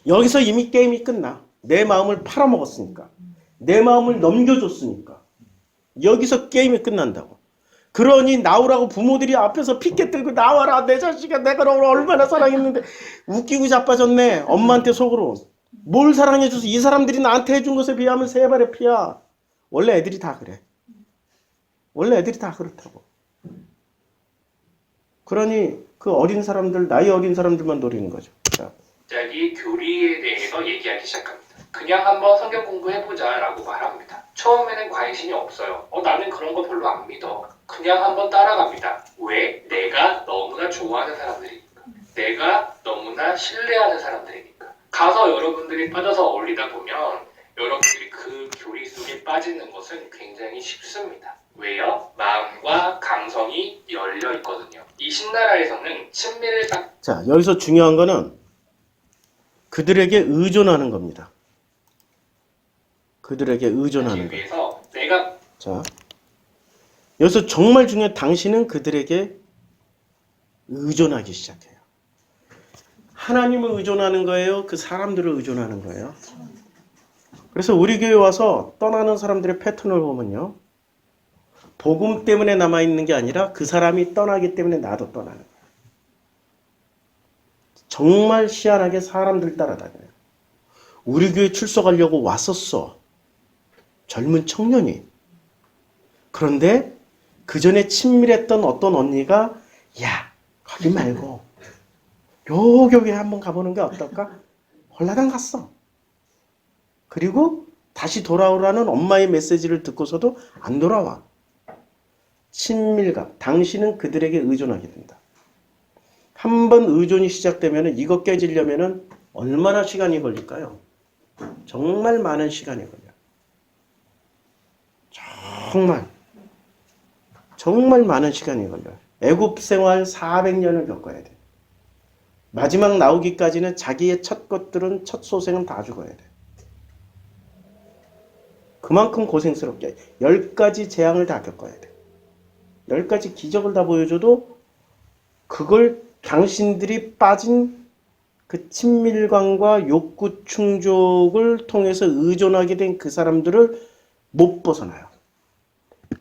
여기서 이미 게임이 끝나. 내 마음을 팔아먹었으니까. 내 마음을 넘겨줬으니까. 여기서 게임이 끝난다고. 그러니 나오라고 부모들이 앞에서 피켓 들고 나와라 내 자식아 내가 너 얼마나 사랑했는데 웃기고 자빠졌네. 엄마한테 속으로. 뭘 사랑해줘서 이 사람들이 나한테 해준 것에 비하면 세 발의 피야. 원래 애들이 다 그래. 원래 애들이 다 그렇다고. 그러니 그 어린 사람들, 나이 어린 사람들만 노리는 거죠. 자. 갑자기 교리에 대해서 얘기하기 시작합니다. 그냥 한번 성경 공부해보자 라고 말합니다. 처음에는 관심이 없어요. 나는 그런 거 별로 안 믿어. 그냥 한번 따라갑니다. 왜? 내가 너무나 좋아하는 사람들이니까. 내가 너무나 신뢰하는 사람들이니까. 가서 여러분들이 빠져서 어울리다 보면 여러분들이 그 교리 속에 빠지는 것은 굉장히 쉽습니다. 왜요? 마음과 감성이 열려 있거든요. 이 신나라에서는 친밀을 딱 자, 여기서 중요한 거는 그들에게 의존하는 겁니다. 그들에게 의존하는 거. 위해서 내가 자, 여기서 정말 중요한 당신은 그들에게 의존하기 시작해요. 하나님을 의존하는 거예요? 그 사람들을 의존하는 거예요? 그래서 우리 교회 와서 떠나는 사람들의 패턴을 보면요. 복음 때문에 남아있는 게 아니라 그 사람이 떠나기 때문에 나도 떠나는 거예요. 정말 희한하게 사람들 따라다녀요. 우리 교회 출석하려고 왔었어. 젊은 청년이. 그런데 그 전에 친밀했던 어떤 언니가 야 거기 말고 요 교회 한번 가보는 게 어떨까? 홀라당 갔어. 그리고 다시 돌아오라는 엄마의 메시지를 듣고서도 안 돌아와. 친밀감. 당신은 그들에게 의존하게 된다. 한번 의존이 시작되면 이거 깨지려면 얼마나 시간이 걸릴까요? 정말 많은 시간이 걸려요. 정말 많은 시간이 걸려요. 애굽 생활 400년을 겪어야 돼. 마지막 나오기까지는 자기의 첫 것들은 첫 소생은 다 죽어야 돼. 그만큼 고생스럽게 10가지 재앙을 다 겪어야 돼. 10가지 기적을 다 보여줘도 그걸 당신들이 빠진 그 친밀감과 욕구 충족을 통해서 의존하게 된 그 사람들을 못 벗어나요.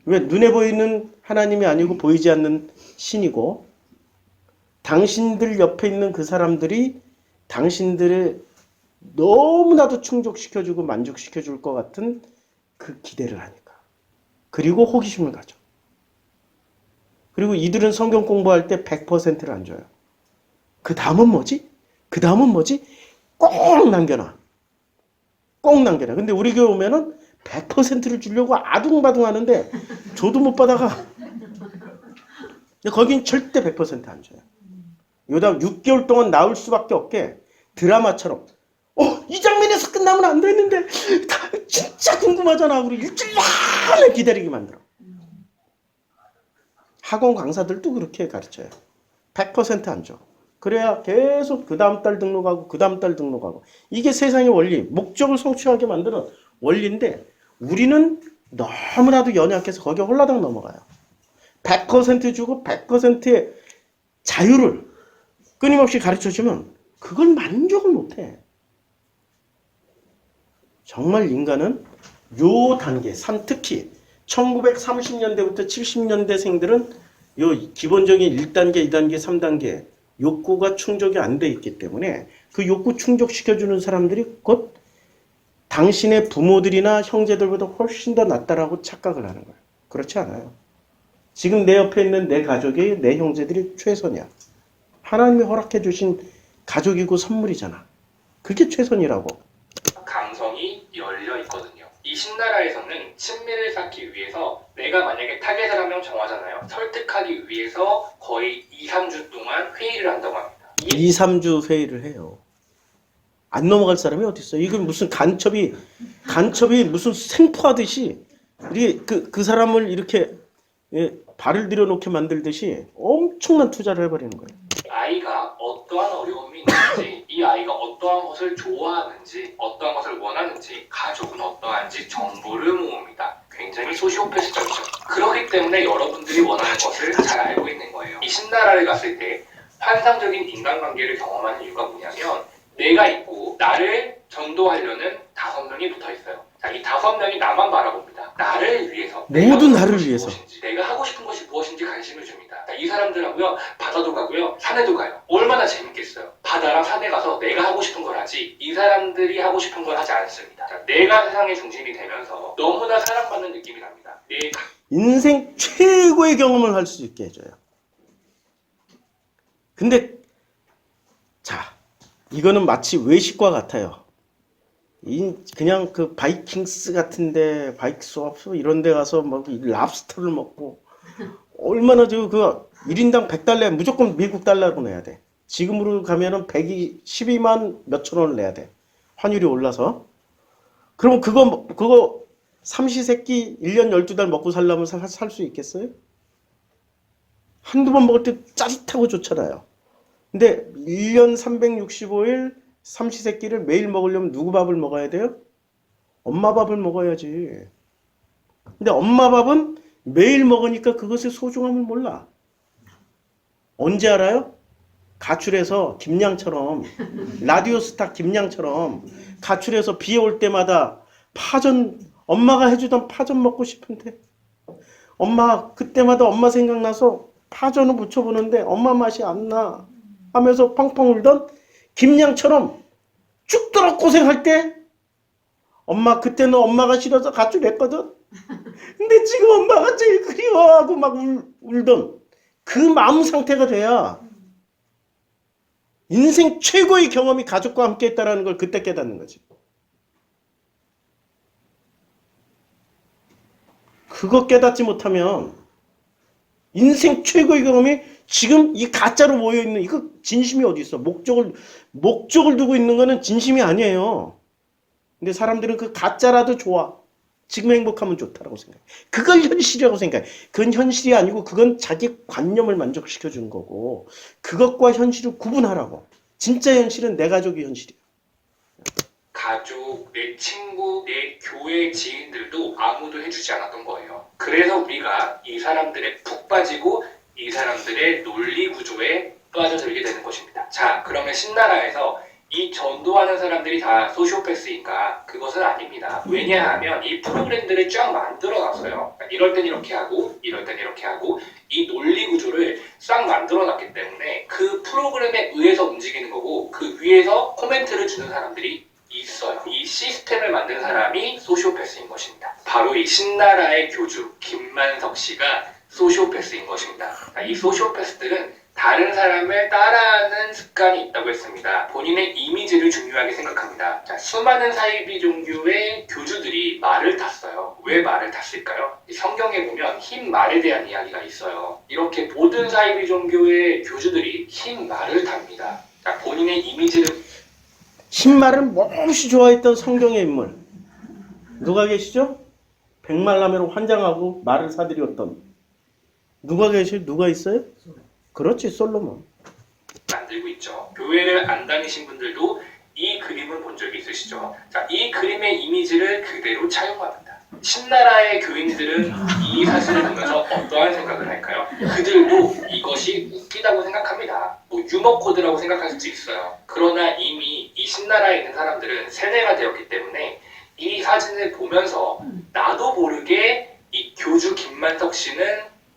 왜? 눈에 보이는 하나님이 아니고 보이지 않는 신이고 당신들 옆에 있는 그 사람들이 당신들을 너무나도 충족시켜주고 만족시켜줄 것 같은 그 기대를 하니까. 그리고 호기심을 가져. 그리고 이들은 성경 공부할 때 100%를 안 줘요. 그 다음은 뭐지? 그 다음은 뭐지? 꼭 남겨놔. 꼭 남겨놔. 근데 우리 교회 오면은 100%를 주려고 아둥바둥 하는데 줘도 못 받아가. 근데 거긴 절대 100% 안 줘요. 요다 6개월 동안 나올 수밖에 없게 드라마처럼 이 장면에서 끝나면 안 됐는데 진짜 궁금하잖아. 그리고 일주일 내내 기다리게 만들어. 학원 강사들도 그렇게 가르쳐요. 100% 안 줘. 그래야 계속 그 다음 달 등록하고 그 다음 달 등록하고. 이게 세상의 원리, 목적을 성취하게 만드는 원리인데 우리는 너무나도 연약해서 거기에 홀라당 넘어가요. 100% 주고 100%의 자유를 끊임없이 가르쳐주면 그걸 만족을 못해. 정말 인간은 요 단계, 특히 1930년대부터 70년대생들은 요 기본적인 1단계, 2단계, 3단계 욕구가 충족이 안 돼 있기 때문에 그 욕구 충족시켜주는 사람들이 곧 당신의 부모들이나 형제들보다 훨씬 더 낫다라고 착각을 하는 거예요. 그렇지 않아요. 지금 내 옆에 있는 내 가족이, 내 형제들이 최선이야. 하나님이 허락해 주신 가족이고 선물이잖아. 그게 최선이라고. 감성이 열려 있거든요. 이 신나라에서는 친밀을 쌓기 위해서 내가 만약에 타겟을 한 명 정하잖아요. 설득하기 위해서 거의 2, 3주 동안 회의를 한다고 합니다. 2, 3주 회의를 해요. 안 넘어갈 사람이 어디 있어? 이건 무슨 간첩이 무슨 생포하듯이 그 사람을 이렇게 발을 들여놓게 만들듯이 엄청난 투자를 해버리는 거예요. 아이가 어떠한 어려움이 있는지, 이 아이가 어떠한 것을 좋아하는지, 어떠한 것을 원하는지, 가족은 어떠한지 정보를 모읍니다. 굉장히 소시오패스적이죠. 그렇기 때문에 여러분들이 원하는 것을 잘 알고 있는 거예요. 이 신나라를 갔을 때 환상적인 인간관계를 경험하는 이유가 뭐냐면 내가 있고 나를 전도하려는 5명이 붙어있어요. 자, 이 5명이 나만 바라봅니다. 나를 위해서. 모두 나를 위해서. 무엇인지, 내가 하고 싶은 것이 무엇인지 관심을 줍니다. 자, 이 사람들하고요. 바다도 가고요. 산에도 가요. 얼마나 재밌겠어요. 바다랑 산에 가서 내가 하고 싶은 걸 하지 이 사람들이 하고 싶은 걸 하지 않습니다. 자, 내가 세상의 중심이 되면서 너무나 사랑받는 느낌이 납니다. 인생 최고의 경험을 할 수 있게 해줘요. 근데 자, 이거는 마치 외식과 같아요. 그냥 그 바이킹스 같은데, 바이크 수업소 이런 데 가서 막 랍스터를 먹고 얼마나 그 1인당 100달러 무조건 미국 달러로 내야 돼. 지금으로 가면은 12만 몇천 원을 내야 돼. 환율이 올라서. 그럼 그거 삼시세끼 1년 12달 먹고 살려면 살 수 있겠어요? 한두 번 먹을 때 짜릿하고 좋잖아요. 근데 1년 365일 삼시세끼를 매일 먹으려면 누구 밥을 먹어야 돼요? 엄마 밥을 먹어야지. 근데 엄마 밥은 매일 먹으니까 그것의 소중함을 몰라. 언제 알아요? 가출해서 김양처럼, 라디오 스타 김양처럼 가출해서 비 올 때마다 파전, 엄마가 해주던 파전 먹고 싶은데 엄마 그때마다 엄마 생각나서 파전을 무쳐보는데 엄마 맛이 안 나 하면서 펑펑 울던 김양처럼 죽도록 고생할 때 엄마 그때는 엄마가 싫어서 가출했거든. 근데 지금 엄마가 제일 그리워하고 막 울던 그 마음 상태가 돼야 인생 최고의 경험이 가족과 함께 했다는 걸 그때 깨닫는 거지. 그거 깨닫지 못하면 인생 최고의 경험이 지금 이 가짜로 모여있는 이거 진심이 어디 있어. 목적을 두고 있는 거는 진심이 아니에요. 근데 사람들은 그 가짜라도 좋아. 지금 행복하면 좋다라고 생각해. 그걸 현실이라고 생각해. 그건 현실이 아니고 그건 자기 관념을 만족시켜주는 거고 그것과 현실을 구분하라고. 진짜 현실은 내 가족이 현실이야. 가족, 내 친구, 내 교회 지인들도 아무도 해주지 않았던 거예요. 그래서 우리가 이 사람들에 푹 빠지고 이 사람들의 논리 구조에 빠져들게 되는 것입니다. 자, 그러면 신나라에서 이 전도하는 사람들이 다 소시오패스인가? 그것은 아닙니다. 왜냐하면 이 프로그램들을 쫙 만들어놨어요. 이럴 땐 이렇게 하고 이럴 땐 이렇게 하고 이 논리 구조를 싹 만들어놨기 때문에 그 프로그램에 의해서 움직이는 거고 그 위에서 코멘트를 주는 사람들이 있어요. 이 시스템을 만든 사람이 소시오패스인 것입니다. 바로 이 신나라의 교주 김만석 씨가 소시오패스인 것입니다. 이 소시오패스들은 다른 사람을 따라하는 습관이 있다고 했습니다. 본인의 이미지를 중요하게 생각합니다. 자, 수많은 사이비 종교의 교주들이 말을 탔어요. 왜 말을 탔을까요? 성경에 보면 흰 말에 대한 이야기가 있어요. 이렇게 모든 사이비 종교의 교주들이 흰 말을 탑니다. 자, 본인의 이미지를 신말을 몹시 좋아했던 성경의 인물 누가 계시죠? 백말라매로 환장하고 말을 사들였던 누가 계시? 누가 있어요? 그렇지, 솔로몬. 만들고 있죠. 교회를 안 다니신 분들도 이 그림을 본 적이 있으시죠? 자, 이 그림의 이미지를 그대로 차용합니다. 신나라의 교인들은 이 사진을 보면서 어떠한 생각을 할까요? 그들도 이것이 웃기다고 생각합니다. 뭐 유머 코드라고 생각할 수도 있어요. 그러나 이미 이 신나라에 있는 사람들은 세뇌가 되었기 때문에 이 사진을 보면서 나도 모르게 이 교주 김만석 씨는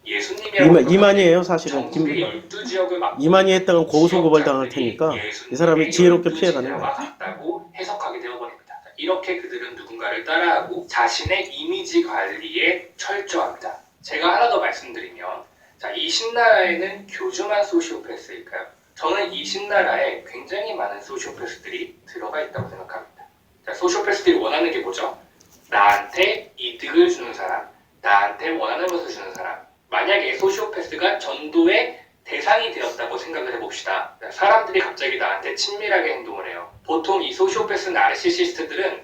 예수님이라고 이만희예요, 사실은. 전국의 12지역을 맡고 이만희 했다가 고소고발 당할 테니까 이 사람이 지혜롭게 피해가는 거야. 같다고 해석하게 되어버립니다. 이렇게 그들은 누군가를 따라하고 자신의 이미지 관리에 철저합니다. 제가 하나 더 말씀드리면, 자, 이 신나라에는 교주만 소시오패스일까요? 저는 이 신나라에 굉장히 많은 소시오패스들이 들어가 있다고 생각합니다. 자, 소시오패스들이 원하는 게 뭐죠? 나한테 이득을 주는 사람, 나한테 원하는 것을 주는 사람. 만약에 소시오패스가 전도의 대상이 되었다고 생각을 해봅시다. 사람들이 갑자기 나한테 친밀하게 행동을 해요. 보통 이 소시오패스 나르시시스트들은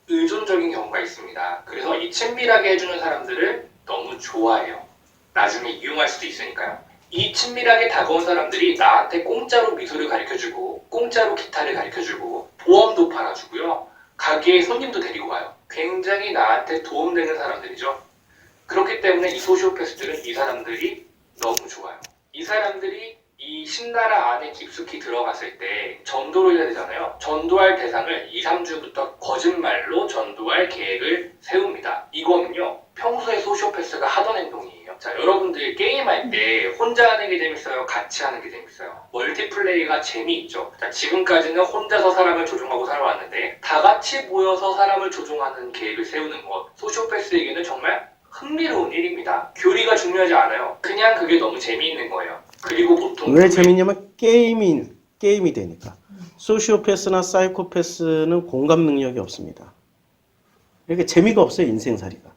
의존적인 경우가 있습니다. 그래서 이 친밀하게 해주는 사람들을 너무 좋아해요. 나중에 이용할 수도 있으니까요. 이 친밀하게 다가온 사람들이 나한테 공짜로 미소를 가르쳐주고 공짜로 기타를 가르쳐주고 보험도 팔아주고요. 가게에 손님도 데리고 와요. 굉장히 나한테 도움되는 사람들이죠. 그렇기 때문에 이 소시오패스들은 이 사람들이 너무 좋아요. 이 사람들이 이 신나라 안에 깊숙이 들어갔을 때 전도를 해야 되잖아요. 전도할 대상을 2, 3주부터 거짓말로 전도할 계획을 세웁니다. 이거는요, 평소에 소시오패스가 하던 행동이에요. 자, 여러분들 게임할 때 혼자 하는 게 재밌어요? 같이 하는 게 재밌어요? 멀티플레이가 재미있죠. 자, 지금까지는 혼자서 사람을 조종하고 살아왔는데 다 같이 모여서 사람을 조종하는 계획을 세우는 것, 소시오패스에게는 정말 흥미로운 일입니다. 교리가 중요하지 않아요. 그냥 그게 너무 재미있는 거예요. 그리고 보통 왜 재밌냐면 게임이 되니까. 소시오패스나 사이코패스는 공감 능력이 없습니다. 그러니까 재미가 없어요, 인생살이가.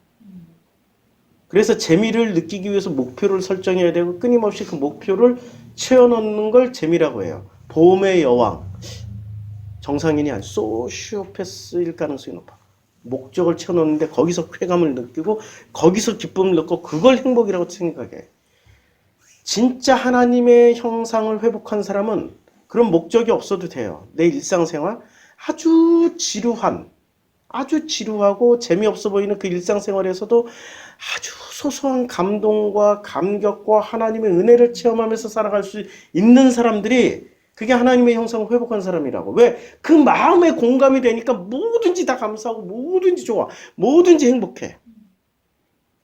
그래서 재미를 느끼기 위해서 목표를 설정해야 되고 끊임없이 그 목표를 채워넣는 걸 재미라고 해요. 보험의 여왕, 정상인이 아닌 소시오패스일 가능성이 높아. 목적을 채워놓는데 거기서 쾌감을 느끼고 거기서 기쁨을 느끼고 그걸 행복이라고 생각해. 진짜 하나님의 형상을 회복한 사람은 그런 목적이 없어도 돼요. 내 일상생활 아주 지루하고 재미없어 보이는 그 일상생활에서도 아주 소소한 감동과 감격과 하나님의 은혜를 체험하면서 살아갈 수 있는 사람들이 그게 하나님의 형상을 회복한 사람이라고. 왜? 그 마음에 공감이 되니까 뭐든지 다 감사하고 뭐든지 좋아. 뭐든지 행복해.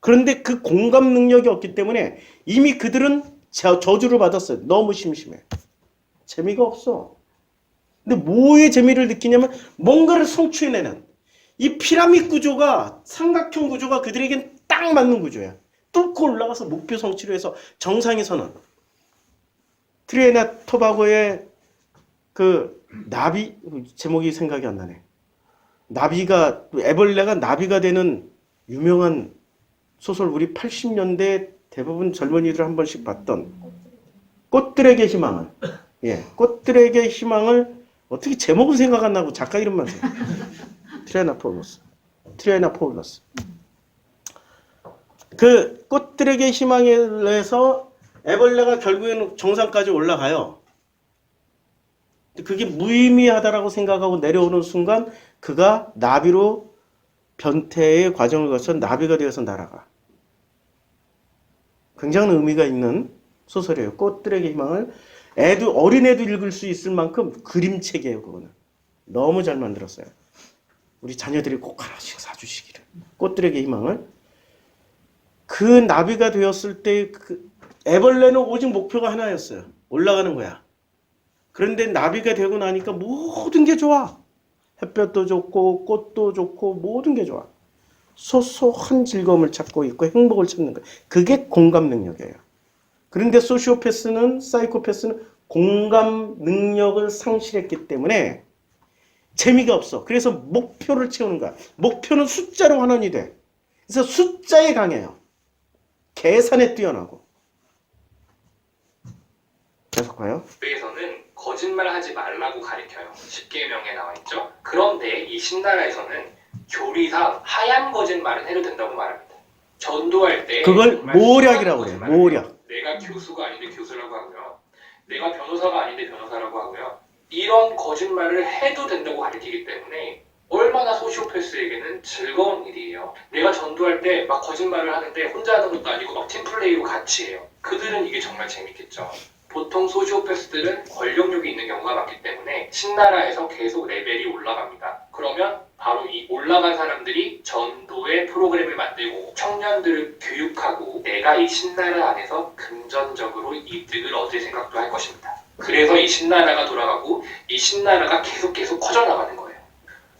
그런데 그 공감 능력이 없기 때문에 이미 그들은 저주를 받았어요. 너무 심심해. 재미가 없어. 근데 뭐에 재미를 느끼냐면 뭔가를 성취해내는 이 피라미드 구조가, 삼각형 구조가 그들에겐 딱 맞는 구조야. 뚫고 올라가서 목표 성취를 해서 정상에 서는. 트리니다드 토바고의 그 나비, 제목이 생각이 안 나네. 나비가, 애벌레가 나비가 되는 유명한 소설, 우리 80년대 대부분 젊은이들 한 번씩 봤던 꽃들에게 희망을. 예, 꽃들에게 희망을 어떻게 제목은 생각 안 나고 작가 이름만 써. 트리아나 포울러스. 그 꽃들에게 희망을 해서 애벌레가 결국에는 정상까지 올라가요. 그게 무의미하다라고 생각하고 내려오는 순간 그가 나비로 변태의 과정을 거쳐 나비가 되어서 날아가. 굉장한 의미가 있는 소설이에요. 꽃들에게 희망을 어린애도 읽을 수 있을 만큼 그림책이에요. 그거는 너무 잘 만들었어요. 우리 자녀들이 꼭 하나씩 사주시기를. 꽃들에게 희망을. 그 나비가 되었을 때 그 애벌레는 오직 목표가 하나였어요. 올라가는 거야. 그런데 나비가 되고 나니까 모든 게 좋아. 햇볕도 좋고 꽃도 좋고 모든 게 좋아. 소소한 즐거움을 찾고 있고 행복을 찾는 거야. 그게 공감 능력이에요. 그런데 소시오패스는, 사이코패스는 공감 능력을 상실했기 때문에 재미가 없어. 그래서 목표를 채우는 거야. 목표는 숫자로 환원이 돼. 그래서 숫자에 강해요. 계산에 뛰어나고. 계속 봐요. 교회에서는 거짓말하지 말라고 가르쳐요. 10계명에 나와 있죠. 그런데 이 신나라에서는 교리상 하얀 거짓말은 해도 된다고 말합니다. 전도할 때 그걸 정말 모략이라고 그래요. 거짓말을 모략. 해요. 내가 교수가 아닌데 교수라고 하고요. 내가 변호사가 아닌데 변호사라고 하고요. 이런 거짓말을 해도 된다고 가르치기 때문에 얼마나 소시오패스에게는 즐거운 일이에요. 내가 전도할 때 막 거짓말을 하는데 혼자 하는 것도 아니고 막 팀플레이로 같이 해요. 그들은 이게 정말 재밌겠죠. 보통 소시오패스들은 권력욕이 있는 경우가 많기 때문에 신나라에서 계속 레벨이 올라갑니다. 그러면 바로 이 올라간 사람들이 전도의 프로그램을 만들고 청년들을 교육하고 내가 이 신나라 안에서 금전적으로 이득을 얻을 생각도 할 것입니다. 그래서 이 신나라가 돌아가고 이 신나라가 계속 커져나가는 거예요.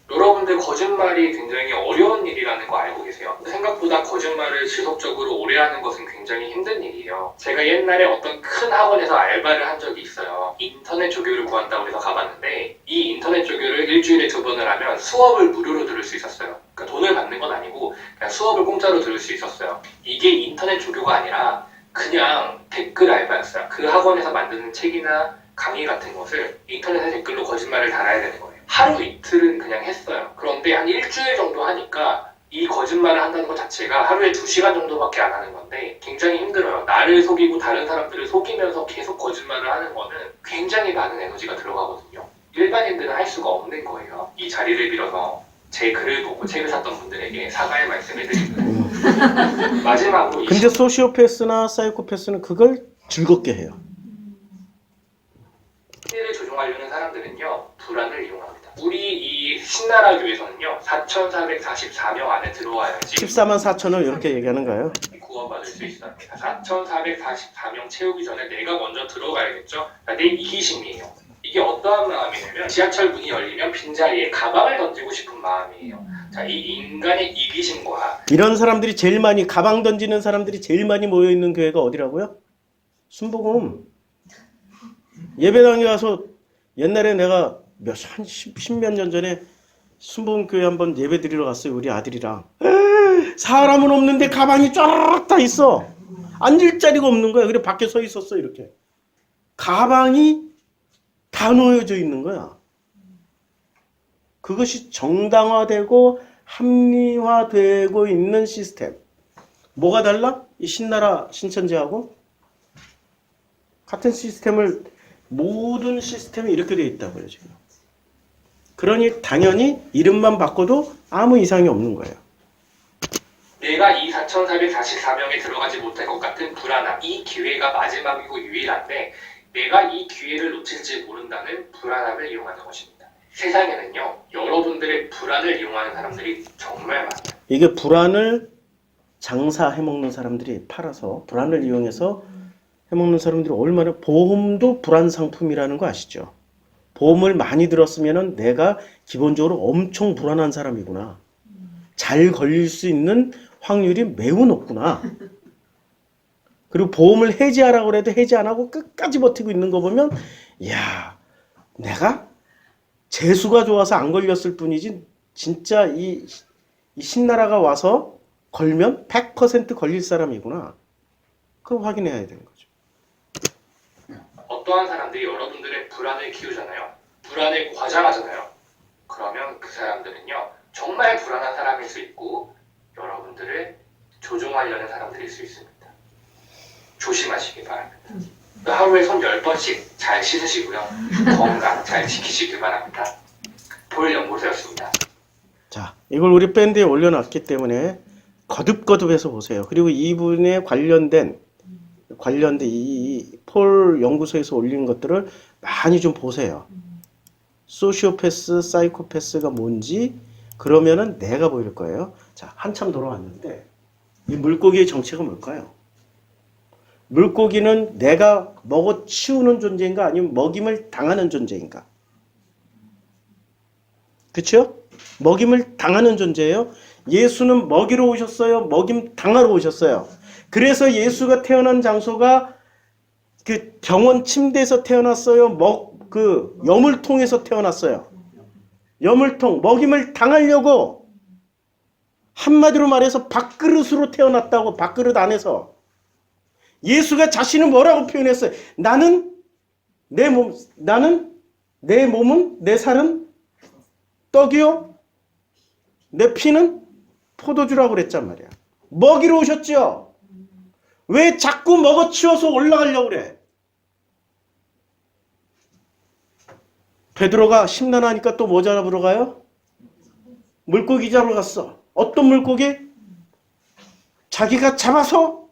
여러분들 거짓말이 굉장히 어려운 일이라는 거 알고 계세요? 생각보다 거짓말을 지속적으로 오래 하는 것은 굉장히 힘든 일이에요. 제가 옛날에 어떤 큰 학원에서 알바를 한 적이 있어요. 인터넷 조교를 구한다고 해서 가봤는데 이 인터넷 조교를 일주일에 2번을 하면 수업을 무료로 들을 수 있었어요. 그러니까 돈을 받는 건 아니고 그냥 수업을 공짜로 들을 수 있었어요. 이게 인터넷 조교가 아니라 그냥 댓글 알바였어요. 그 학원에서 만드는 책이나 강의 같은 것을 인터넷에 댓글로 거짓말을 달아야 되는 거예요. 하루 이틀은 그냥 했어요. 그런데 한 일주일 정도 하니까 이 거짓말을 한다는 것 자체가 하루에 2시간 정도밖에 안 하는 건데 굉장히 힘들어요. 나를 속이고 다른 사람들을 속이면서 계속 거짓말을 하는 거는 굉장히 많은 에너지가 들어가거든요. 일반인들은 할 수가 없는 거예요. 이 자리를 빌어서 제 글을 보고 책을 샀던 분들에게 사과의 말씀을 드리고요. 마지막으로 근데 소시오패스나 사이코패스는 그걸 즐겁게 해요. 시대를 조종하려는 사람들은요, 불안을 이용합니다. 우리 이 신나라 교에서는요, 4,444명 안에 들어와야지 14만 4천을 이렇게 얘기하는 거예요. 구원받을 수 있어요. 4,444명 채우기 전에 내가 먼저 들어가야겠죠? 내 이기심이에요. 이게 어떠한 마음이냐면 지하철 문이 열리면 빈자리에 가방을 던지고 싶은 마음이에요. 자, 이 인간의 이기심과 이런 사람들이 제일 많이 가방 던지는 사람들이 제일 많이 모여 있는 교회가 어디라고요? 순복음. 예배당에 가서 옛날에 내가 한 10몇 년 전에 순복음 교회 한번 예배 드리러 갔어요. 우리 아들이랑. 사람은 없는데 가방이 쫙 다 있어. 앉을 자리가 없는 거야. 그래 밖에 서 있었어 이렇게. 가방이 다 놓여져 있는 거야. 그것이 정당화되고 합리화되고 있는 시스템. 뭐가 달라? 이 신나라 신천지하고 같은 시스템을 모든 시스템이 이렇게 되어 있다고요 지금. 그러니 당연히 이름만 바꿔도 아무 이상이 없는 거예요. 내가 이 4,444명에 들어가지 못할 것 같은 불안함, 이 기회가 마지막이고 유일한데 내가 이 기회를 놓칠지 모른다는 불안함을 이용하는 것입니다. 세상에는요, 여러분들의 불안을 이용하는 사람들이 정말 많아요. 이게 불안을 장사해먹는 사람들이 팔아서 불안을 이용해서 해먹는 사람들이 얼마나, 보험도 불안 상품이라는 거 아시죠? 보험을 많이 들었으면 내가 기본적으로 엄청 불안한 사람이구나. 잘 걸릴 수 있는 확률이 매우 높구나. 그리고 보험을 해지하라고 해도 해지 안 하고 끝까지 버티고 있는 거 보면, 이야, 내가 재수가 좋아서 안 걸렸을 뿐이지 진짜 이 신나라가 와서 걸면 100% 걸릴 사람이구나. 그거 확인해야 되는 거죠. 어떠한 사람들이 여러분들의 불안을 키우잖아요. 불안을 과장하잖아요. 그러면 그 사람들은요, 정말 불안한 사람일 수 있고 여러분들을 조종하려는 사람들일 수 있습니다. 조심하시기 바랍니다. 하루에 손 10번씩 잘 씻으시고요. 건강 잘 지키시기 바랍니다. 보일연구소였습니다. 자, 이걸 우리 밴드에 올려놨기 때문에 거듭거듭해서 보세요. 그리고 이분에 관련된 이 폴 연구소에서 올린 것들을 많이 좀 보세요. 소시오패스, 사이코패스가 뭔지 그러면은 내가 보일 거예요. 자, 한참 돌아왔는데 이 물고기의 정체가 뭘까요? 물고기는 내가 먹어 치우는 존재인가 아니면 먹임을 당하는 존재인가? 그렇죠? 먹임을 당하는 존재예요. 예수는 먹이러 오셨어요? 먹임 당하러 오셨어요? 그래서 예수가 태어난 장소가 그 병원 침대에서 태어났어요? 그 여물통에서 태어났어요? 여물통, 먹임을 당하려고, 한마디로 말해서 밥그릇으로 태어났다고. 밥그릇 안에서. 예수가 자신을 뭐라고 표현했어요? 나는 내 몸은, 내 살은 떡이요. 내 피는 포도주라고 그랬단 말이야. 먹이러 오셨죠? 왜 자꾸 먹어치워서 올라가려고 그래? 베드로가 심란하니까 또 뭐 잡으러 가요? 물고기 잡으러 갔어. 어떤 물고기? 자기가 잡아서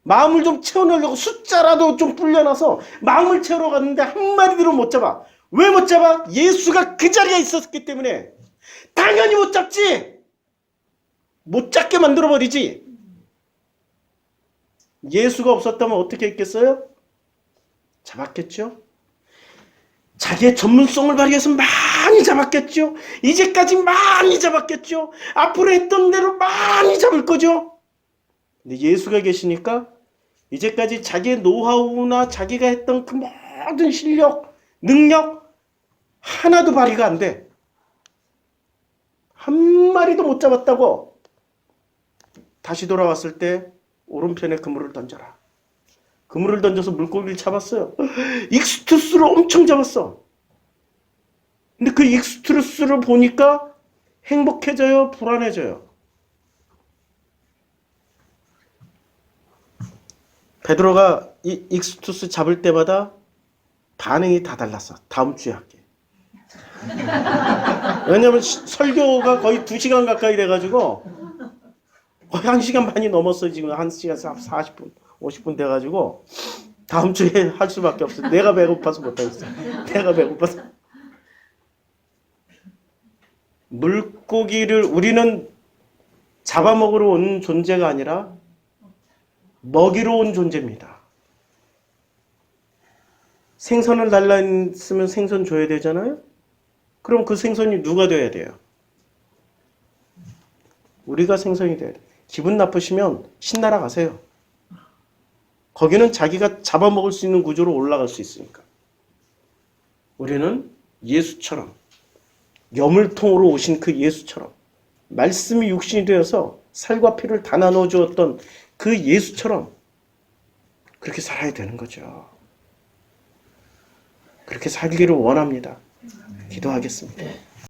마음을 좀 채워내려고 숫자라도 좀 불려놔서 마음을 채우러 갔는데 한 마리들은 못 잡아. 왜 못 잡아? 예수가 그 자리에 있었기 때문에. 당연히 못 잡지. 못 잡게 만들어버리지. 예수가 없었다면 어떻게 했겠어요? 잡았겠죠. 자기의 전문성을 발휘해서 많이 잡았겠죠. 이제까지 많이 잡았겠죠. 앞으로 했던 대로 많이 잡을 거죠. 근데 예수가 계시니까 이제까지 자기의 노하우나 자기가 했던 그 모든 실력, 능력 하나도 발휘가 안 돼. 한 마리도 못 잡았다고. 다시 돌아왔을 때 오른편에 그물을 던져라. 그물을 던져서 물고기를 잡았어요. 익스투스를 엄청 잡았어. 근데 그 익스투스를 보니까 행복해져요? 불안해져요? 베드로가 이 익스투스 잡을 때마다 반응이 다 달랐어. 다음 주에 할게. 왜냐면 설교가 거의 2시간 가까이 돼가지고 거의 1시간 반이 넘었어요. 지금 1시간 40분, 50분 돼가지고 다음 주에 할 수밖에 없어. 내가 배고파서 못하겠어. 내가 배고파서. 물고기를 우리는 잡아먹으러 온 존재가 아니라 먹이로 온 존재입니다. 생선을 달라 했으면 생선 줘야 되잖아요. 그럼 그 생선이 누가 돼야 돼요? 우리가 생선이 돼야 돼요. 기분 나쁘시면 신나라 가세요. 거기는 자기가 잡아먹을 수 있는 구조로 올라갈 수 있으니까. 우리는 예수처럼 여물통으로 오신 그 예수처럼 말씀이 육신이 되어서 살과 피를 다 나눠 주었던 그 예수처럼 그렇게 살아야 되는 거죠. 그렇게 살기를 원합니다. 기도하겠습니다.